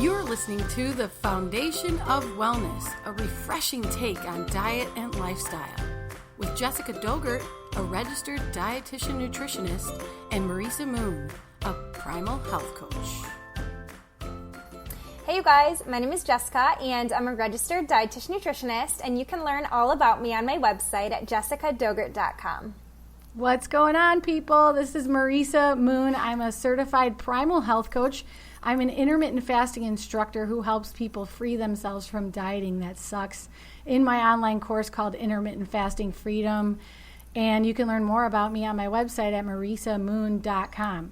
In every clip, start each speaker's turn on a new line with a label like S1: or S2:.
S1: You're listening to The Foundation of Wellness, a refreshing take on diet and lifestyle, with Jessica Dogert, a registered dietitian nutritionist, and Marisa Moon, a primal health coach.
S2: Hey you guys, my name is Jessica and I'm a registered dietitian nutritionist, and you can learn all about me on my website at jessicadogert.com.
S3: What's going on, people? This is Marisa Moon. I'm a certified primal health coach. I'm an intermittent fasting instructor who helps people free themselves from dieting that sucks in my online course called Intermittent Fasting Freedom. And you can learn more about me on my website at marisamoon.com.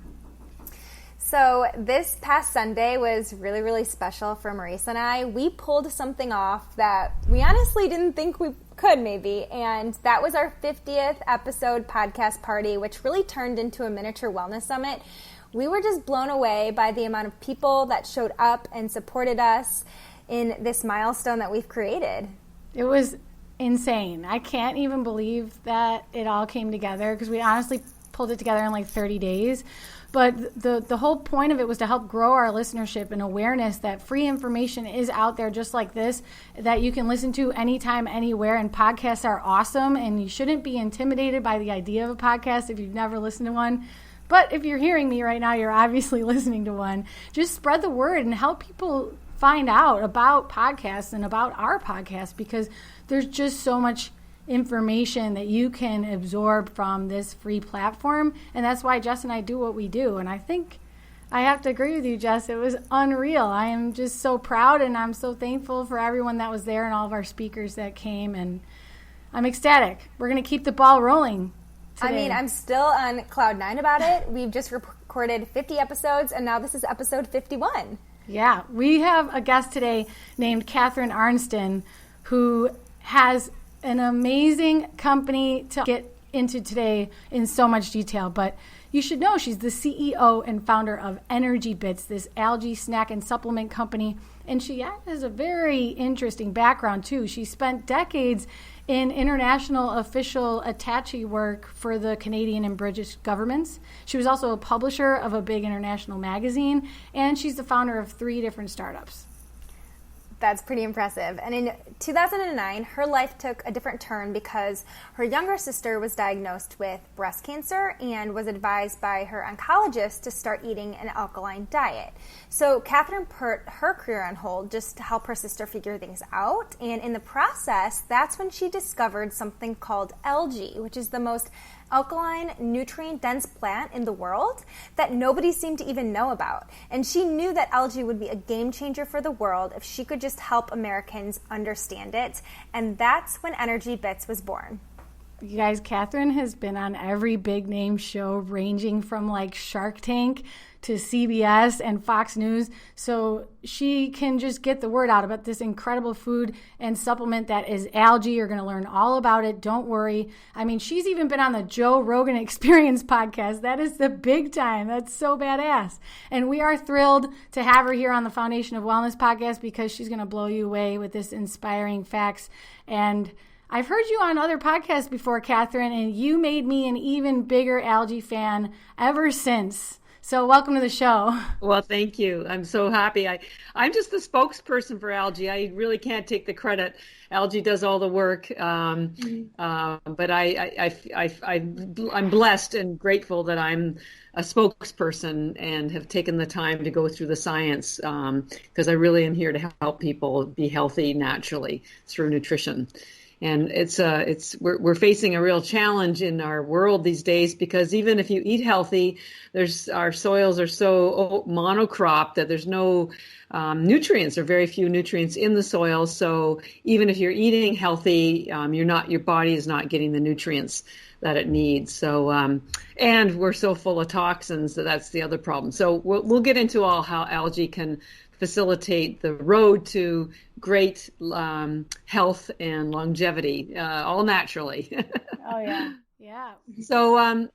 S2: So this past Sunday was really, really special for Marisa and I. We pulled something off that we honestly didn't think we could maybe, and that was our 50th episode podcast party, which really turned into a miniature wellness summit. We were just blown away by the amount of people that showed up and supported us in this milestone that we've created.
S3: It was insane. I can't even believe that it all came together, because we honestly pulled it together in like 30 days. But the whole point of it was to help grow our listenership and awareness that free information is out there just like this, that you can listen to anytime, anywhere, and podcasts are awesome, and you shouldn't be intimidated by the idea of a podcast if you've never listened to one. But if you're hearing me right now, you're obviously listening to one. Just spread the word and help people find out about podcasts and about our podcast, because there's just so much information that you can absorb from this free platform. And that's why Jess and I do what we do. And I think I have to agree with you, Jess. It was unreal. I am just so proud, and I'm so thankful for everyone that was there and all of our speakers that came. And I'm ecstatic. We're going to keep the ball rolling today.
S2: I mean, I'm still on cloud 9 about it. We've just recorded 50 episodes, and now this is episode 51.
S3: Yeah, we have a guest today named Catharine Arnston, who has an amazing company to get into today in so much detail. But you should know she's the CEO and founder of EnergyBits, this algae snack and supplement company. And she has a very interesting background, too. She spent decades in international official attaché work for the Canadian and British governments. She was also a publisher of a big international magazine, and she's the founder of 3 different startups.
S2: That's pretty impressive. And in 2009, her life took a different turn because her younger sister was diagnosed with breast cancer and was advised by her oncologist to start eating an alkaline diet. So Catharine put her career on hold just to help her sister figure things out. And in the process, that's when she discovered something called algae, which is the most alkaline, nutrient-dense plant in the world that nobody seemed to even know about. And she knew that algae would be a game changer for the world if she could just help Americans understand it. And that's when EnergyBits was born.
S3: You guys, Catharine has been on every big name show, ranging from like Shark Tank to CBS and Fox News. So she can just get the word out about this incredible food and supplement that is algae. You're going to learn all about it. Don't worry. I mean, she's even been on the Joe Rogan Experience podcast. That is the big time. That's so badass. And we are thrilled to have her here on the Foundation of Wellness podcast, because she's going to blow you away with this inspiring facts. And I've heard you on other podcasts before, Catharine, and you made me an even bigger algae fan ever since. So welcome to the show.
S4: Well, thank you. I'm so happy. I'm just the spokesperson for algae. I really can't take the credit. Algae does all the work. But I'm blessed and grateful that I'm a spokesperson and have taken the time to go through the science, because I really am here to help people be healthy naturally through nutrition. And we're facing a real challenge in our world these days, because even if you eat healthy, our soils are so monocrop that there's no nutrients, or very few nutrients in the soil. So even if you're eating healthy, your body is not getting the nutrients that it needs. So and we're so full of toxins that's the other problem. So we'll get into all how algae can facilitate the road to great health and longevity, all naturally.
S3: Oh, yeah. Yeah.
S4: So,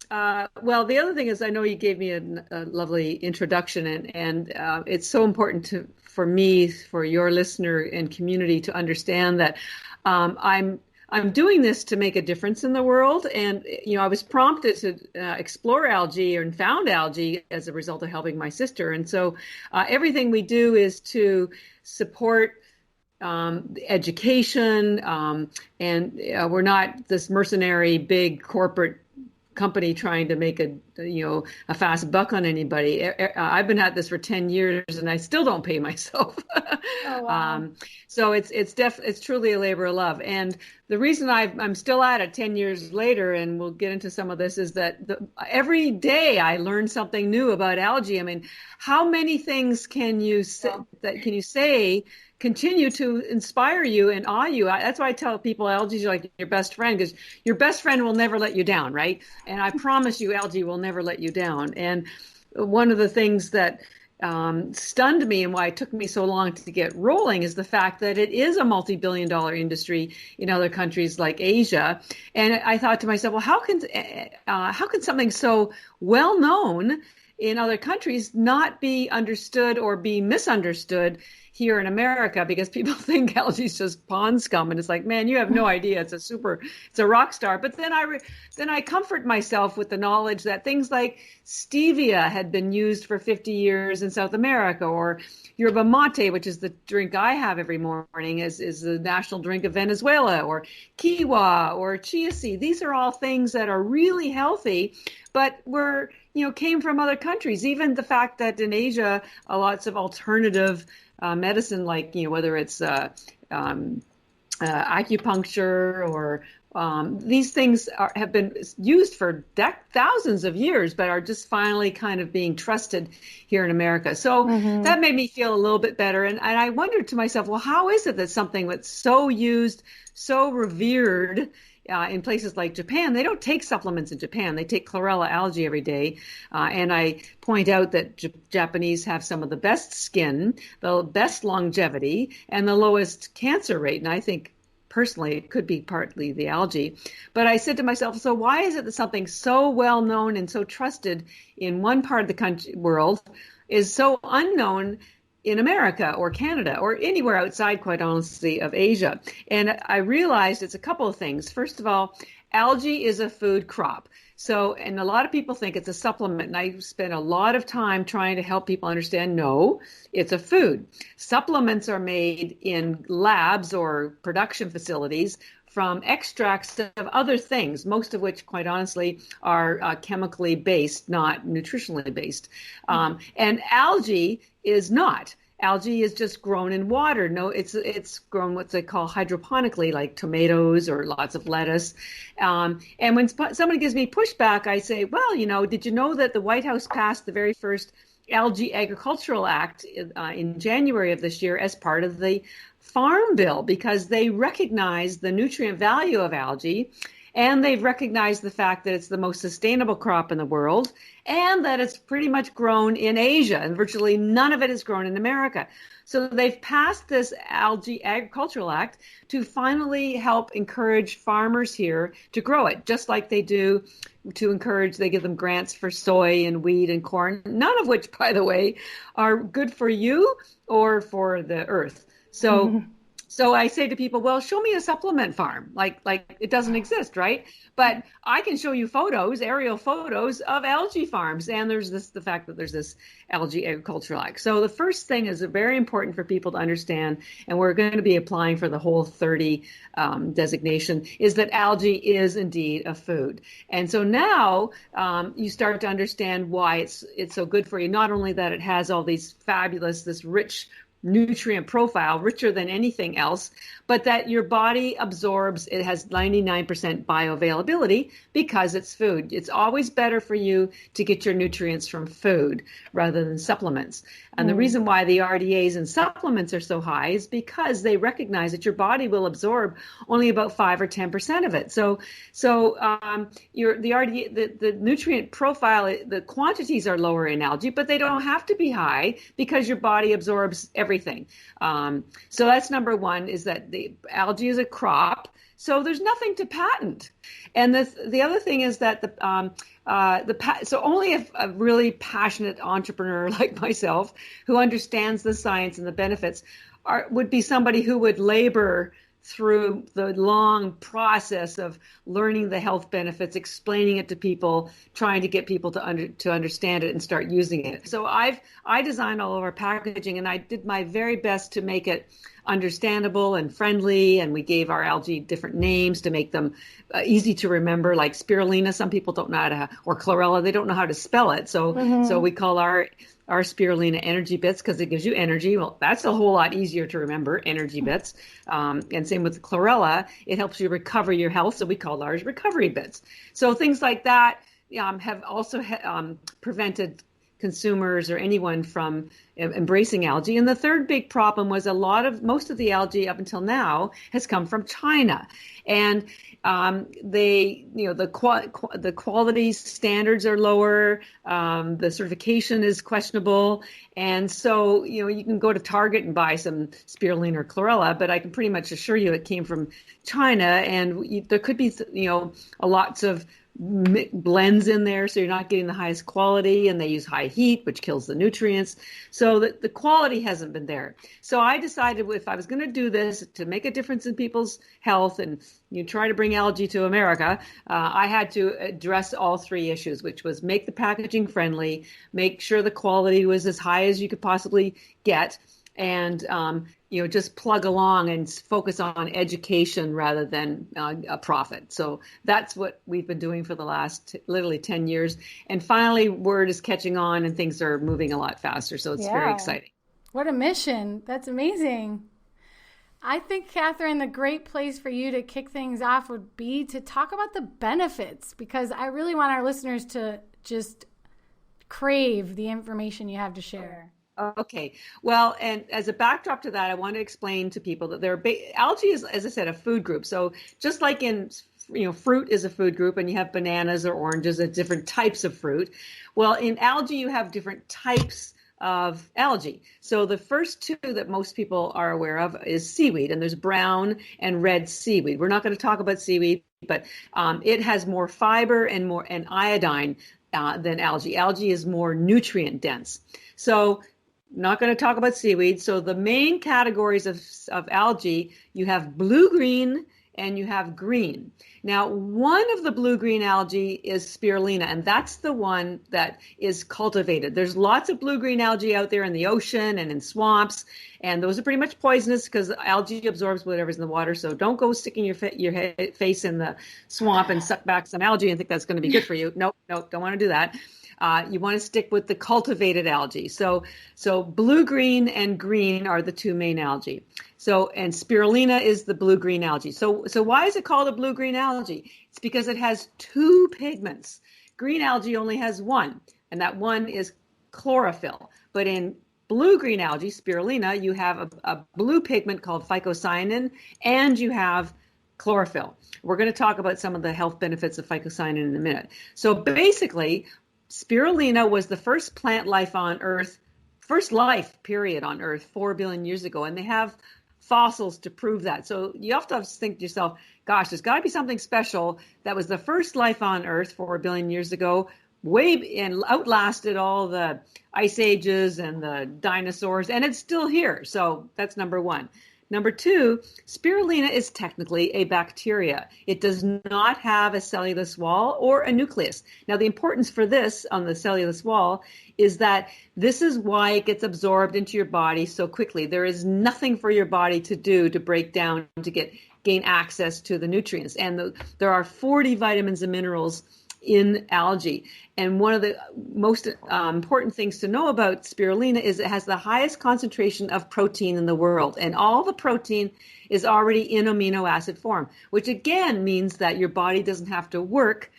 S4: well, the other thing is, I know you gave me a lovely introduction, and it's so important for me, for your listener and community, to understand that I'm I'm doing this to make a difference in the world. And, I was prompted to explore algae and found algae as a result of helping my sister. And so everything we do is to support education, and we're not this mercenary big corporate company trying to make a fast buck on anybody. I've been at this for 10 years and I still don't pay myself.
S2: Oh, wow.
S4: So it's truly a labor of love. And the reason I'm still at it 10 years later, and we'll get into some of this, is that every day I learn something new about algae. I mean, how many things can you say continue to inspire you and awe you? That's why I tell people algae is like your best friend, because your best friend will never let you down, right? And I promise you, algae will never let you down. And one of the things that stunned me and why it took me so long to get rolling is the fact that it is a multi-billion-dollar industry in other countries like Asia. And I thought to myself, well, how can something so well known in other countries not be understood or be misunderstood here in America, because people think algae is just pond scum, and it's like, man, you have no idea. It's a rock star. But then I comfort myself with the knowledge that things like stevia had been used for 50 years in South America, or yerba mate, which is the drink I have every morning, is the national drink of Venezuela, or kiwa, or chia seed. These are all things that are really healthy, but came from other countries. Even the fact that in Asia, lots of alternative medicine, like whether it's acupuncture or these things have been used for thousands of years, but are just finally kind of being trusted here in America. So that made me feel a little bit better. And I wondered to myself, well, how is it that something that's so used, so revered in places like Japan, they don't take supplements in Japan. They take Chlorella algae every day. And I point out that Japanese have some of the best skin, the best longevity, and the lowest cancer rate. And I think personally, it could be partly the algae. But I said to myself, so why is it that something so well known and so trusted in one part of the world is so unknown in America or Canada or anywhere outside, quite honestly, of Asia? And I realized it's a couple of things. First of all, algae is a food crop. So, and a lot of people think it's a supplement. And I spent a lot of time trying to help people understand, no, it's a food. Supplements are made in labs or production facilities from extracts of other things, most of which, quite honestly, are chemically based, not nutritionally based. And algae is not. Algae is just grown in water. No, it's grown what they call hydroponically, like tomatoes or lots of lettuce. And when somebody gives me pushback, I say, well, did you know that the White House passed the very first Algae Agricultural Act in January of this year as part of the Farm Bill, because they recognize the nutrient value of algae, and they've recognized the fact that it's the most sustainable crop in the world, and that it's pretty much grown in Asia, and virtually none of it is grown in America. So they've passed this Algae Agricultural Act to finally help encourage farmers here to grow it, just like they do to encourage, they give them grants for soy and wheat and corn, none of which, by the way, are good for you or for the earth. So I say to people, well, show me a supplement farm. Like it doesn't exist, right? But I can show you aerial photos of algae farms. And there's the fact that there's this Algae Agricultural Act. So the first thing is very important for people to understand, and we're going to be applying for the whole 30 designation, is that algae is indeed a food. And so now you start to understand why it's so good for you. Not only that it has all these this rich nutrient profile, richer than anything else, but that your body absorbs. It has 99% bioavailability because it's food. It's always better for you to get your nutrients from food rather than supplements. And the reason why the RDAs in supplements are so high is because they recognize that your body will absorb only about 5 or 10% of it. So the RDA, the nutrient profile, the quantities are lower in algae, but they don't have to be high because your body absorbs everything. So that's number one, is that the algae is a crop, so there's nothing to patent. And the other thing is that so only a really passionate entrepreneur like myself, who understands the science and the benefits, would be somebody who would labor through the long process of learning the health benefits, explaining it to people, trying to get people to understand it and start using it. So I designed all of our packaging, and I did my very best to make it understandable and friendly, and we gave our algae different names to make them easy to remember, like spirulina. Some people don't know how to, or chlorella, they don't know how to spell it. So we call our spirulina EnergyBits because it gives you energy. Well, that's a whole lot easier to remember, EnergyBits. And same with the chlorella, it helps you recover your health. So we call ours RecoveryBits. So things like that have also prevented consumers or anyone from embracing algae. And the third big problem was most of the algae up until now has come from China. And the quality standards are lower, the certification is questionable, and so you can go to Target and buy some spirulina or chlorella, but I can pretty much assure you it came from China, and there could be lots of blends in there, so you're not getting the highest quality, and they use high heat, which kills the nutrients, so the quality hasn't been there. So I decided if I was going to do this to make a difference in people's health and try to bring algae to America, I had to address all three issues, which was make the packaging friendly, make sure the quality was as high as you could possibly get, and just plug along and focus on education rather than a profit. So that's what we've been doing for the last literally 10 years. And finally, word is catching on and things are moving a lot faster. So it's very exciting.
S3: What a mission. That's amazing. I think, Catharine, the great place for you to kick things off would be to talk about the benefits, because I really want our listeners to just crave the information you have to share.
S4: Okay. Well, and as a backdrop to that, I want to explain to people that algae is, as I said, a food group. So just like in, fruit is a food group, and you have bananas or oranges and different types of fruit. Well, in algae, you have different types of algae. So the first two that most people are aware of is seaweed, and there's brown and red seaweed. We're not going to talk about seaweed, but it has more fiber and iodine than algae. Algae is more nutrient dense. So not going to talk about seaweed. So the main categories of algae, you have blue-green and you have green. Now, one of the blue-green algae is spirulina, and that's the one that is cultivated. There's lots of blue-green algae out there in the ocean and in swamps, and those are pretty much poisonous because algae absorbs whatever's in the water. So don't go sticking your face in the swamp and suck back some algae and think that's going to be good for you. Nope, don't want to do that. You want to stick with the cultivated algae. So blue-green and green are the two main algae. And spirulina is the blue-green algae. So why is it called a blue-green algae? It's because it has two pigments. Green algae only has one, and that one is chlorophyll. But in blue-green algae, spirulina, you have a blue pigment called phycocyanin, and you have chlorophyll. We're going to talk about some of the health benefits of phycocyanin in a minute. So basically, spirulina was the first plant life on Earth, first life period on Earth 4 billion years ago, and they have fossils to prove that. So you have to think to yourself, gosh, there's got to be something special that was the first life on Earth 4 billion years ago, and outlasted all the ice ages and the dinosaurs, and it's still here. So that's number one. Number two, spirulina is technically a bacteria. It does not have a cellulose wall or a nucleus. Now, the importance for this on the cellulose wall is that this is why it gets absorbed into your body so quickly. There is nothing for your body to do to break down to gain access to the nutrients. And there are 40 vitamins and minerals in algae. And one of the most important things to know about spirulina is it has the highest concentration of protein in the world. And all the protein is already in amino acid form, which again means that your body doesn't have to work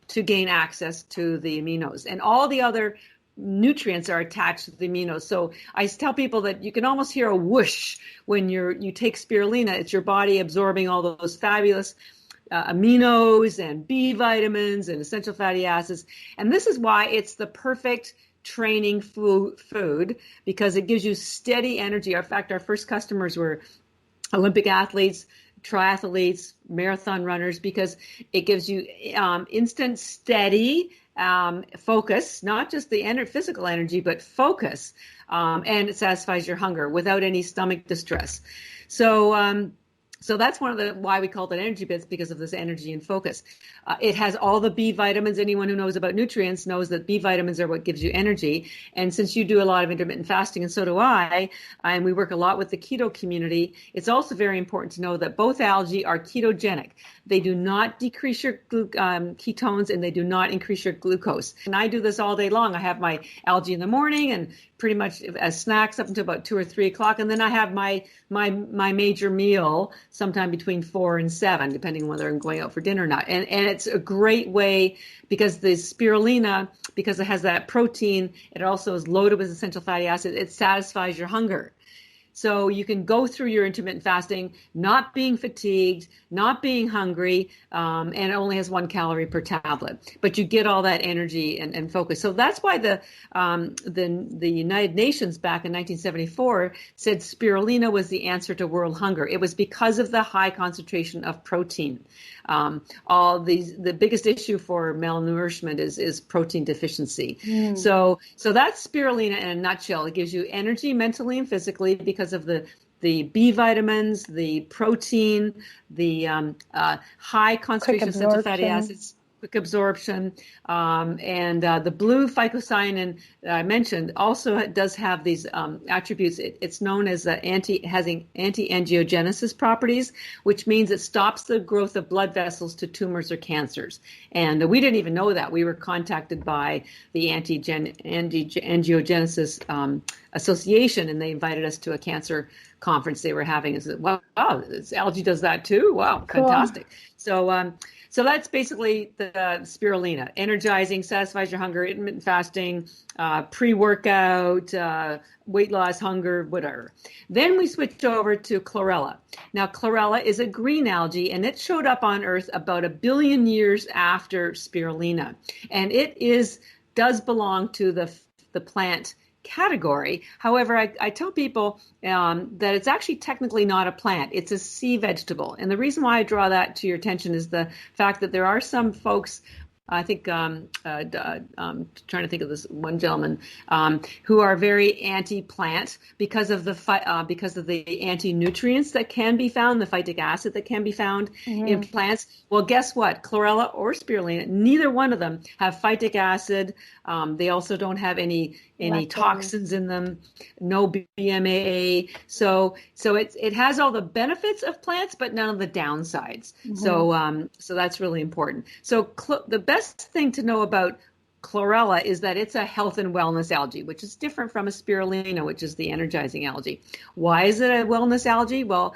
S4: to gain access to the aminos. And all the other nutrients are attached to the aminos. So I tell people that you can almost hear a whoosh when you take spirulina. It's your body absorbing all those fabulous aminos and B vitamins and essential fatty acids. And this is why it's the perfect training food, because it gives you steady energy. In fact, our first customers were Olympic athletes, triathletes, marathon runners, because it gives you instant, steady focus, not just the physical energy, but focus. And it satisfies your hunger without any stomach distress. So So that's one of the why we call it EnergyBits, because of this energy and focus. It has all the B vitamins. Anyone who knows about nutrients knows that B vitamins are what gives you energy. And since you do a lot of intermittent fasting, and so do I, and we work a lot with the keto community, it's also very important to know that both algae are ketogenic. They do not decrease your ketones, and they do not increase your glucose. And I do this all day long. I have my algae in the morning and pretty much as snacks up until about 2 or 3 o'clock. And then I have my major meal sometime between 4 and 7, depending on whether I'm going out for dinner or not. And it's a great way, because the spirulina, because it has that protein, it also is loaded with essential fatty acids. It satisfies your hunger. So you can go through your intermittent fasting, not being fatigued, not being hungry, and it only has 1 calorie per tablet. But you get all that energy and focus. So that's why the United Nations back in 1974 said spirulina was the answer to world hunger. It was because of the high concentration of protein. The biggest issue for malnourishment is protein deficiency. So that's spirulina in a nutshell. It gives you energy mentally and physically because of the B vitamins, the protein, the high concentration of essential fatty acids, quick absorption, and the blue phycocyanin that I mentioned also does have these attributes. It's known as anti-angiogenesis properties, which means it stops the growth of blood vessels to tumors or cancers. And we didn't even know that. We were contacted by the Angiogenesis Association, and they invited us to a cancer conference they were having. And said, wow, this algae does that too? Wow, cool. Fantastic. So that's basically the spirulina. Energizing, satisfies your hunger, intermittent fasting, pre-workout, weight loss, hunger, whatever. Then we switched over to Chlorella. Now, Chlorella is a green algae, and it showed up on Earth about 1 billion years after spirulina. And it does belong to the plant category. However, I tell people that it's actually technically not a plant. It's a sea vegetable. And the reason why I draw that to your attention is the fact that there are some folks, I think, trying to think of this one gentleman, who are very anti-plant because of the anti-nutrients that can be found, the phytic acid that can be found in plants. Well, guess what? Chlorella or spirulina, neither one of them have phytic acid. They also don't have any toxins in them, no BMAA. So it has all the benefits of plants, but none of the downsides. So that's really important. So the best thing to know about Chlorella is that it's a health and wellness algae, which is different from a spirulina, which is the energizing algae. Why is it a wellness algae? Well,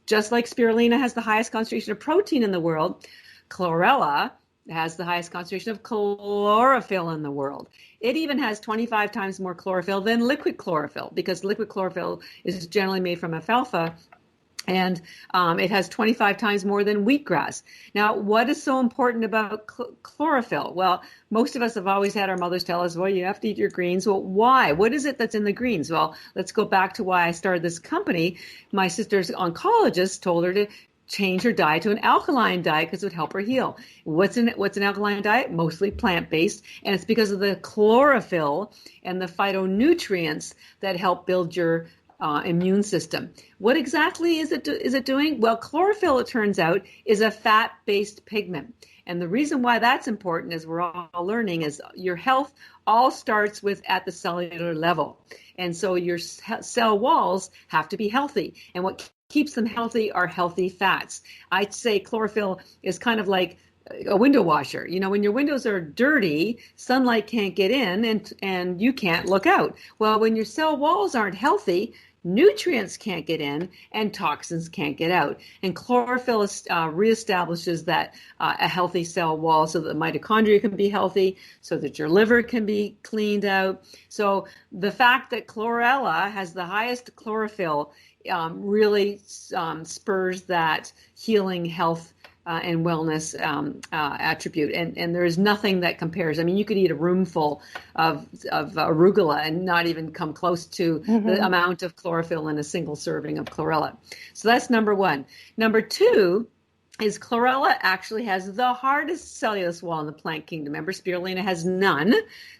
S4: just like spirulina has the highest concentration of protein in the world, Chlorella has the highest concentration of chlorophyll in the world. It even has 25 times more chlorophyll than liquid chlorophyll, because liquid chlorophyll is generally made from alfalfa, and it has 25 times more than wheatgrass. Now, what is so important about chlorophyll? Well, most of us have always had our mothers tell us, well, you have to eat your greens. Well, why? What is it that's in the greens? Well, let's go back to why I started this company. My sister's oncologist told her to change her diet to an alkaline diet because it would help her heal. What's an alkaline diet? Mostly plant-based, and it's because of the chlorophyll and the phytonutrients that help build your immune system. What exactly is it doing? Well, chlorophyll, it turns out, is a fat-based pigment. And the reason why that's important, as we're all learning, is your health all starts with at the cellular level. And so your cell walls have to be healthy. And what keeps them healthy are healthy fats. I'd say chlorophyll is kind of like a window washer. You know, when your windows are dirty, sunlight can't get in and you can't look out. Well, when your cell walls aren't healthy, nutrients can't get in and toxins can't get out. And chlorophyll reestablishes that a healthy cell wall so that the mitochondria can be healthy, so that your liver can be cleaned out. So the fact that Chlorella has the highest chlorophyll really spurs that healing health and wellness attribute. And there is nothing that compares. I mean, you could eat a room full of arugula and not even come close to the amount of chlorophyll in a single serving of Chlorella. So that's number one. Number two is Chlorella actually has the hardest cellulose wall in the plant kingdom. Remember, Spirulina has none.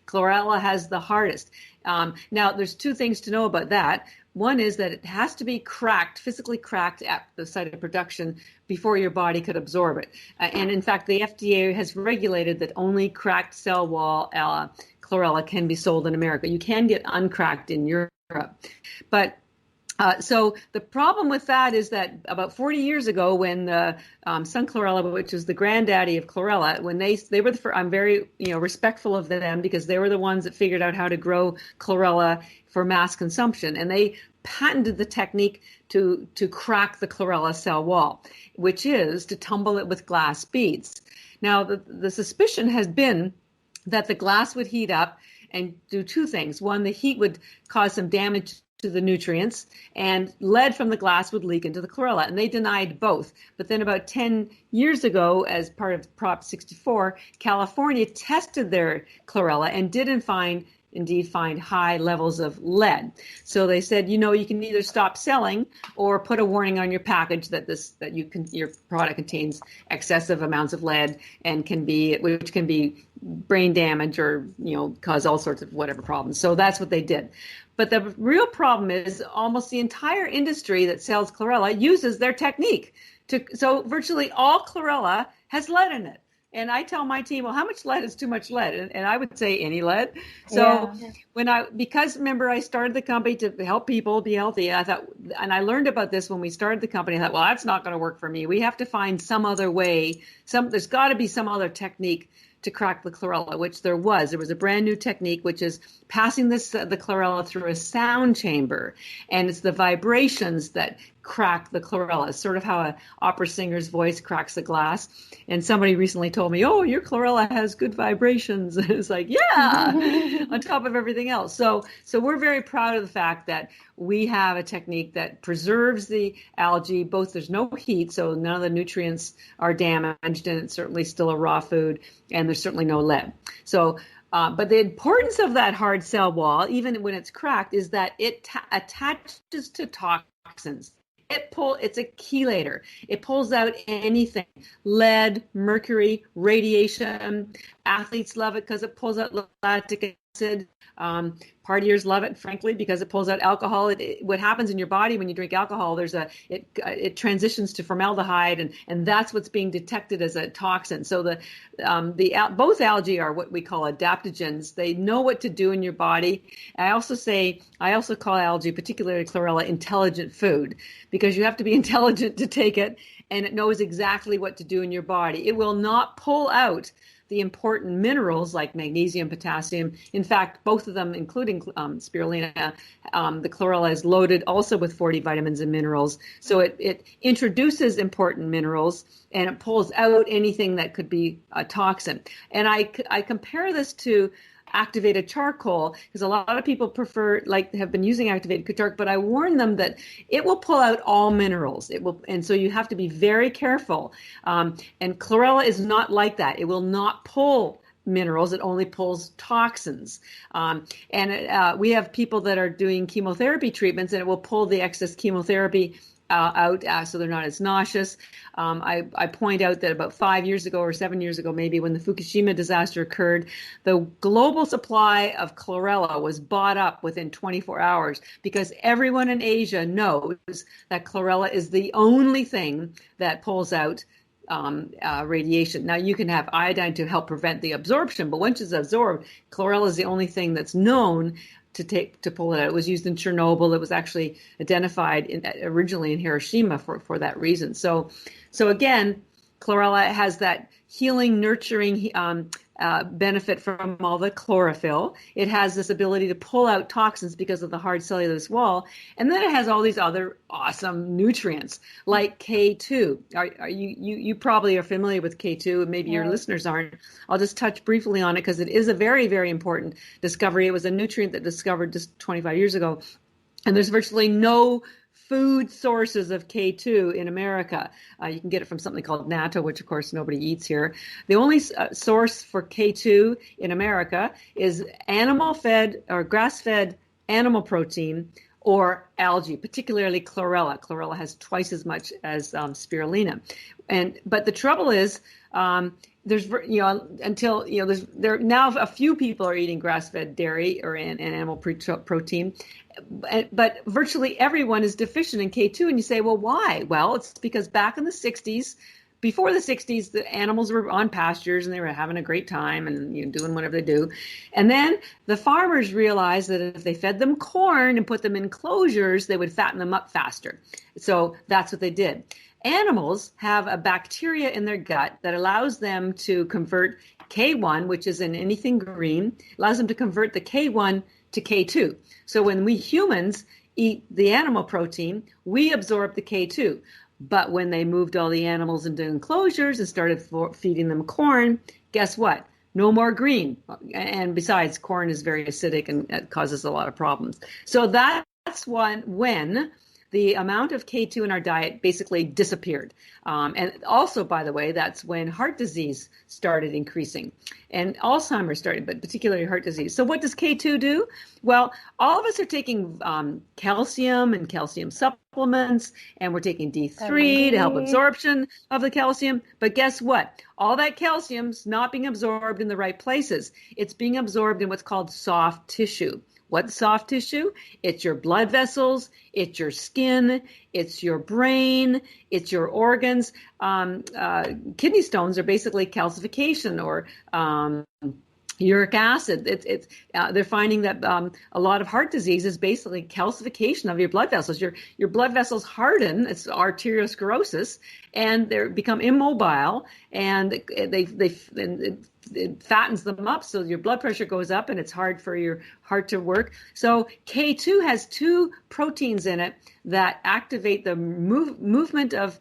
S4: Chlorella has the hardest. Now, there's two things to know about that. One is that it has to be cracked, physically cracked at the site of production before your body could absorb it. And in fact, the FDA has regulated that only cracked cell wall Chlorella can be sold in America. You can get uncracked in Europe. But so the problem with that is that about 40 years ago, when the Sun Chlorella, which is the granddaddy of Chlorella, when they were I'm very respectful of them because they were the ones that figured out how to grow Chlorella for mass consumption, and they patented the technique to crack the Chlorella cell wall, which is to tumble it with glass beads. Now the suspicion has been that the glass would heat up and do two things. One, the heat would cause some damage to the nutrients, and lead from the glass would leak into the Chlorella, and they denied both. But then about 10 years ago, as part of Prop 64, California tested their Chlorella and did indeed find high levels of lead. So they said, you can either stop selling or put a warning on your package that your product contains excessive amounts of lead and which can be brain damage or cause all sorts of whatever problems. So that's what they did. But the real problem is almost the entire industry that sells Chlorella uses their technique. So virtually all Chlorella has lead in it. And I tell my team, well, how much lead is too much lead? And I would say any lead. So because remember, I started the company to help people be healthy. I thought, and I learned about this when we started the company. I thought, well, that's not going to work for me. We have to find some other way. There's got to be some other technique to crack the Chlorella, which there was. There was a brand new technique, which is passing the Chlorella through a sound chamber. And it's the vibrations that crack the Chlorella. It's sort of how an opera singer's voice cracks the glass. And somebody recently told me, oh, your Chlorella has good vibrations. And it's like, yeah, on top of everything else. So we're very proud of the fact that we have a technique that preserves the algae. Both there's no heat, so none of the nutrients are damaged, and it's certainly still a raw food, and there's certainly no lead. So but the importance of that hard cell wall, even when it's cracked, is that it attaches to toxins. It's a chelator. It pulls out anything, lead, mercury, radiation. Athletes love it because it pulls out lactic acid. Partiers love it, frankly, because it pulls out alcohol. What happens in your body when you drink alcohol, it transitions to formaldehyde, and that's what's being detected as a toxin. So both algae are what we call adaptogens. They know what to do in your body. I also call algae, particularly Chlorella, intelligent food, because you have to be intelligent to take it, and it knows exactly what to do in your body. It will not pull out the important minerals like magnesium, potassium. In fact, both of them, including spirulina, the Chlorella is loaded also with 40 vitamins and minerals. So it introduces important minerals and it pulls out anything that could be a toxin. And I compare this to activated charcoal, because a lot of people have been using activated charcoal, but I warn them that it will pull out all minerals. And so you have to be very careful. And Chlorella is not like that. It will not pull minerals. It only pulls toxins. We have people that are doing chemotherapy treatments, and it will pull the excess chemotherapy out, so they're not as nauseous. I point out that about 5 years ago or 7 years ago, maybe, when the Fukushima disaster occurred, the global supply of Chlorella was bought up within 24 hours because everyone in Asia knows that Chlorella is the only thing that pulls out radiation. Now, you can have iodine to help prevent the absorption, but once it's absorbed, Chlorella is the only thing that's known to pull it out. It was used in Chernobyl. It was actually identified originally in Hiroshima for that reason. So again, Chlorella has that healing, nurturing benefit from all the chlorophyll. It has this ability to pull out toxins because of the hard cellulose wall. And then it has all these other awesome nutrients like K2. You probably are familiar with K2, and maybe your listeners aren't. I'll just touch briefly on it because it is a very, very important discovery. It was a nutrient that discovered just 25 years ago. And there's virtually no food sources of K2 in America. You can get it from something called natto, which of course nobody eats here. The only source for K2 in America is animal-fed or grass-fed animal protein or algae, particularly chlorella. Chlorella has twice as much as spirulina. But the trouble is, there's, until, there now a few people are eating grass-fed dairy or an animal protein, but virtually everyone is deficient in K2. And you say, well, why? Well, it's because back in the 60s, before the 60s, the animals were on pastures and they were having a great time and doing whatever they do. And then the farmers realized that if they fed them corn and put them in enclosures, they would fatten them up faster. So that's what they did. Animals have a bacteria in their gut that allows them to convert K1, which is in anything green, allows them to convert the K1 to K2. So when we humans eat the animal protein, we absorb the K2. But when they moved all the animals into enclosures and started feeding them corn, guess what? No more green. And besides, corn is very acidic and it causes a lot of problems. So that's when the amount of K2 in our diet basically disappeared. And also, by the way, that's when heart disease started increasing and Alzheimer's started, but particularly heart disease. So what does K2 do? Well, all of us are taking calcium and calcium supplements, and we're taking D3 to help absorption of the calcium. But guess what? All that calcium's not being absorbed in the right places. It's being absorbed in what's called soft tissue. What's soft tissue? It's your blood vessels, it's your skin, it's your brain, it's your organs. Kidney stones are basically calcification or uric acid. They're finding that a lot of heart disease is basically calcification of your blood vessels. Your blood vessels harden. It's arteriosclerosis, and they become immobile, and it fattens them up, so your blood pressure goes up, and it's hard for your heart to work. So K2 has two proteins in it that activate the movement of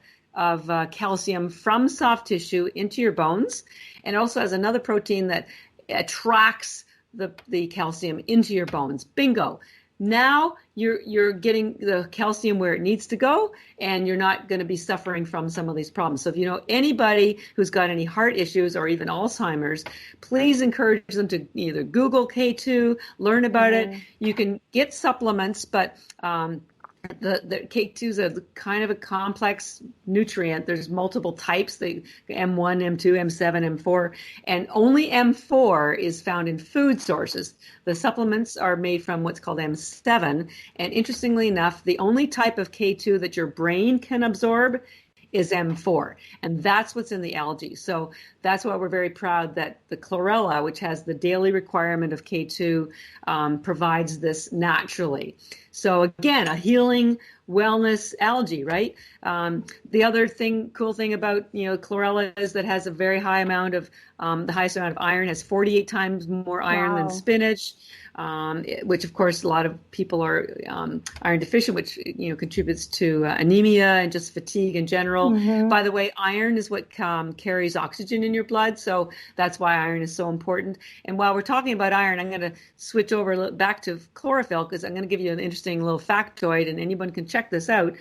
S4: calcium from soft tissue into your bones, and also has another protein that attracts the calcium into your bones. Bingo. Now you're getting the calcium where it needs to go, and you're not going to be suffering from some of these problems. So if you know anybody who's got any heart issues or even Alzheimer's, please encourage them to either Google K2, learn about it. You can get supplements, but the K2 is a kind of a complex nutrient. There's multiple types, the M1, M2, M7, M4, and only M4 is found in food sources. The supplements are made from what's called M7, and interestingly enough, the only type of K2 that your brain can absorb is M4, and that's what's in the algae. So that's why we're very proud that the chlorella, which has the daily requirement of K2, provides this naturally. So again, a healing wellness algae, right? The other cool thing about chlorella is that it has a very high amount of the highest amount of iron, has 48 times more iron than spinach. Which of course a lot of people are iron deficient, which contributes to anemia and just fatigue in general. By the way, iron is what carries oxygen in your blood, so that's why iron is so important. And while we're talking about iron, I'm going to switch over back to chlorophyll because I'm going to give you an interesting little factoid, and anyone can check this out.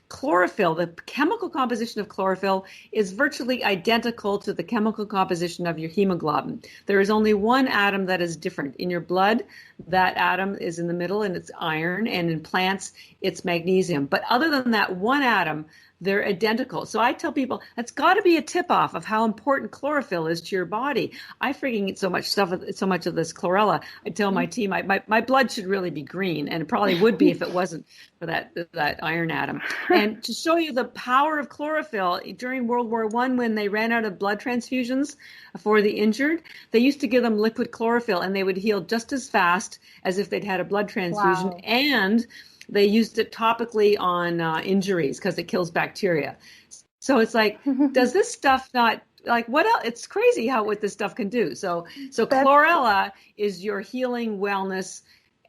S4: Chlorophyll, the chemical composition of chlorophyll is virtually identical to the chemical composition of your hemoglobin. There is only one atom that is different. In your blood, that atom is in the middle and it's iron, and in plants, it's magnesium. But other than that one atom, they're identical. So I tell people that's got to be a tip-off of how important chlorophyll is to your body. I freaking eat so much of this chlorella. I tell my team my blood should really be green, and it probably would be if it wasn't for that iron atom. And to show you the power of chlorophyll, during World War I, when they ran out of blood transfusions for the injured, they used to give them liquid chlorophyll, and they would heal just as fast as if they'd had a blood transfusion. Wow. And they used it topically on injuries because it kills bacteria. So it's like, does this stuff not, like, what else? It's crazy what this stuff can do. So chlorella is your healing wellness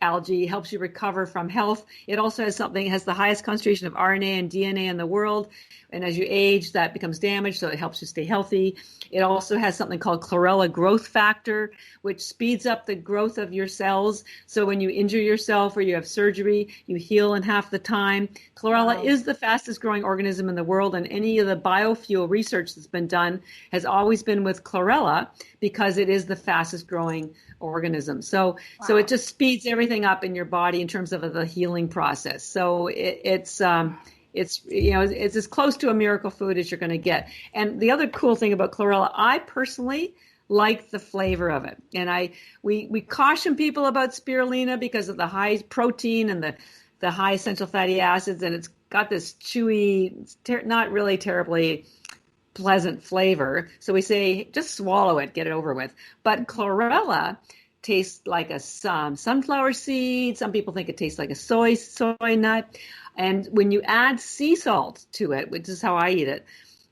S4: algae, helps you recover from health. It also has the highest concentration of RNA and DNA in the world. And as you age, that becomes damaged, so it helps you stay healthy. It also has something called chlorella growth factor, which speeds up the growth of your cells. So when you injure yourself or you have surgery, you heal in half the time. Chlorella is the fastest growing organism in the world, and any of the biofuel research that's been done has always been with chlorella because it is the fastest growing organism. So it just speeds everything up in your body in terms of the healing process. So it's as close to a miracle food as you're going to get. And the other cool thing about chlorella, I personally like the flavor of it. And we caution people about spirulina because of the high protein and the high essential fatty acids, and it's got this chewy, not really terribly pleasant flavor. So we say, just swallow it, get it over with. But chlorella tastes like a sunflower seed. Some people think it tastes like a soy nut. And when you add sea salt to it, which is how I eat it,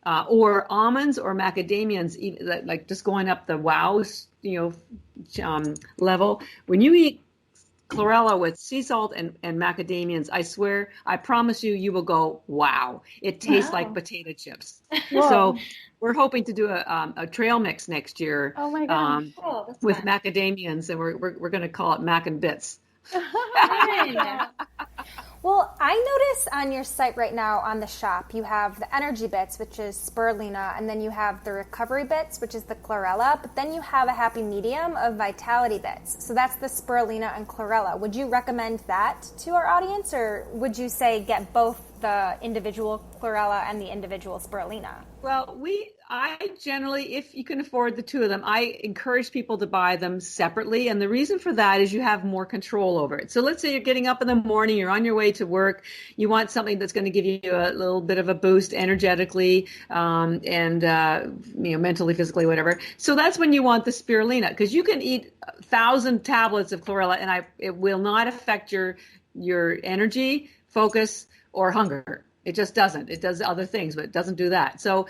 S4: or almonds or macadamians, like just going up the wow, level. When you eat chlorella with sea salt and macadamians, I promise you will go, wow, it tastes like potato chips. So we're hoping to do a trail mix next year.
S3: Oh my God.
S4: With macadamians, and we're going to call it Mac and Bits.
S2: Well, I notice on your site right now on the shop, you have the EnergyBits, which is spirulina, and then you have the Recovery Bits, which is the chlorella, but then you have a happy medium of Vitality Bits. So that's the spirulina and chlorella. Would you recommend that to our audience, or would you say get both the individual chlorella and the individual spirulina?
S4: Well, I generally, if you can afford the two of them, I encourage people to buy them separately. And the reason for that is you have more control over it. So let's say you're getting up in the morning, you're on your way to work, you want something that's going to give you a little bit of a boost energetically, and mentally, physically, whatever. So that's when you want the spirulina, because you can eat 1,000 tablets of chlorella and it will not affect your energy, focus, or hunger. It just doesn't. It does other things, but it doesn't do that. So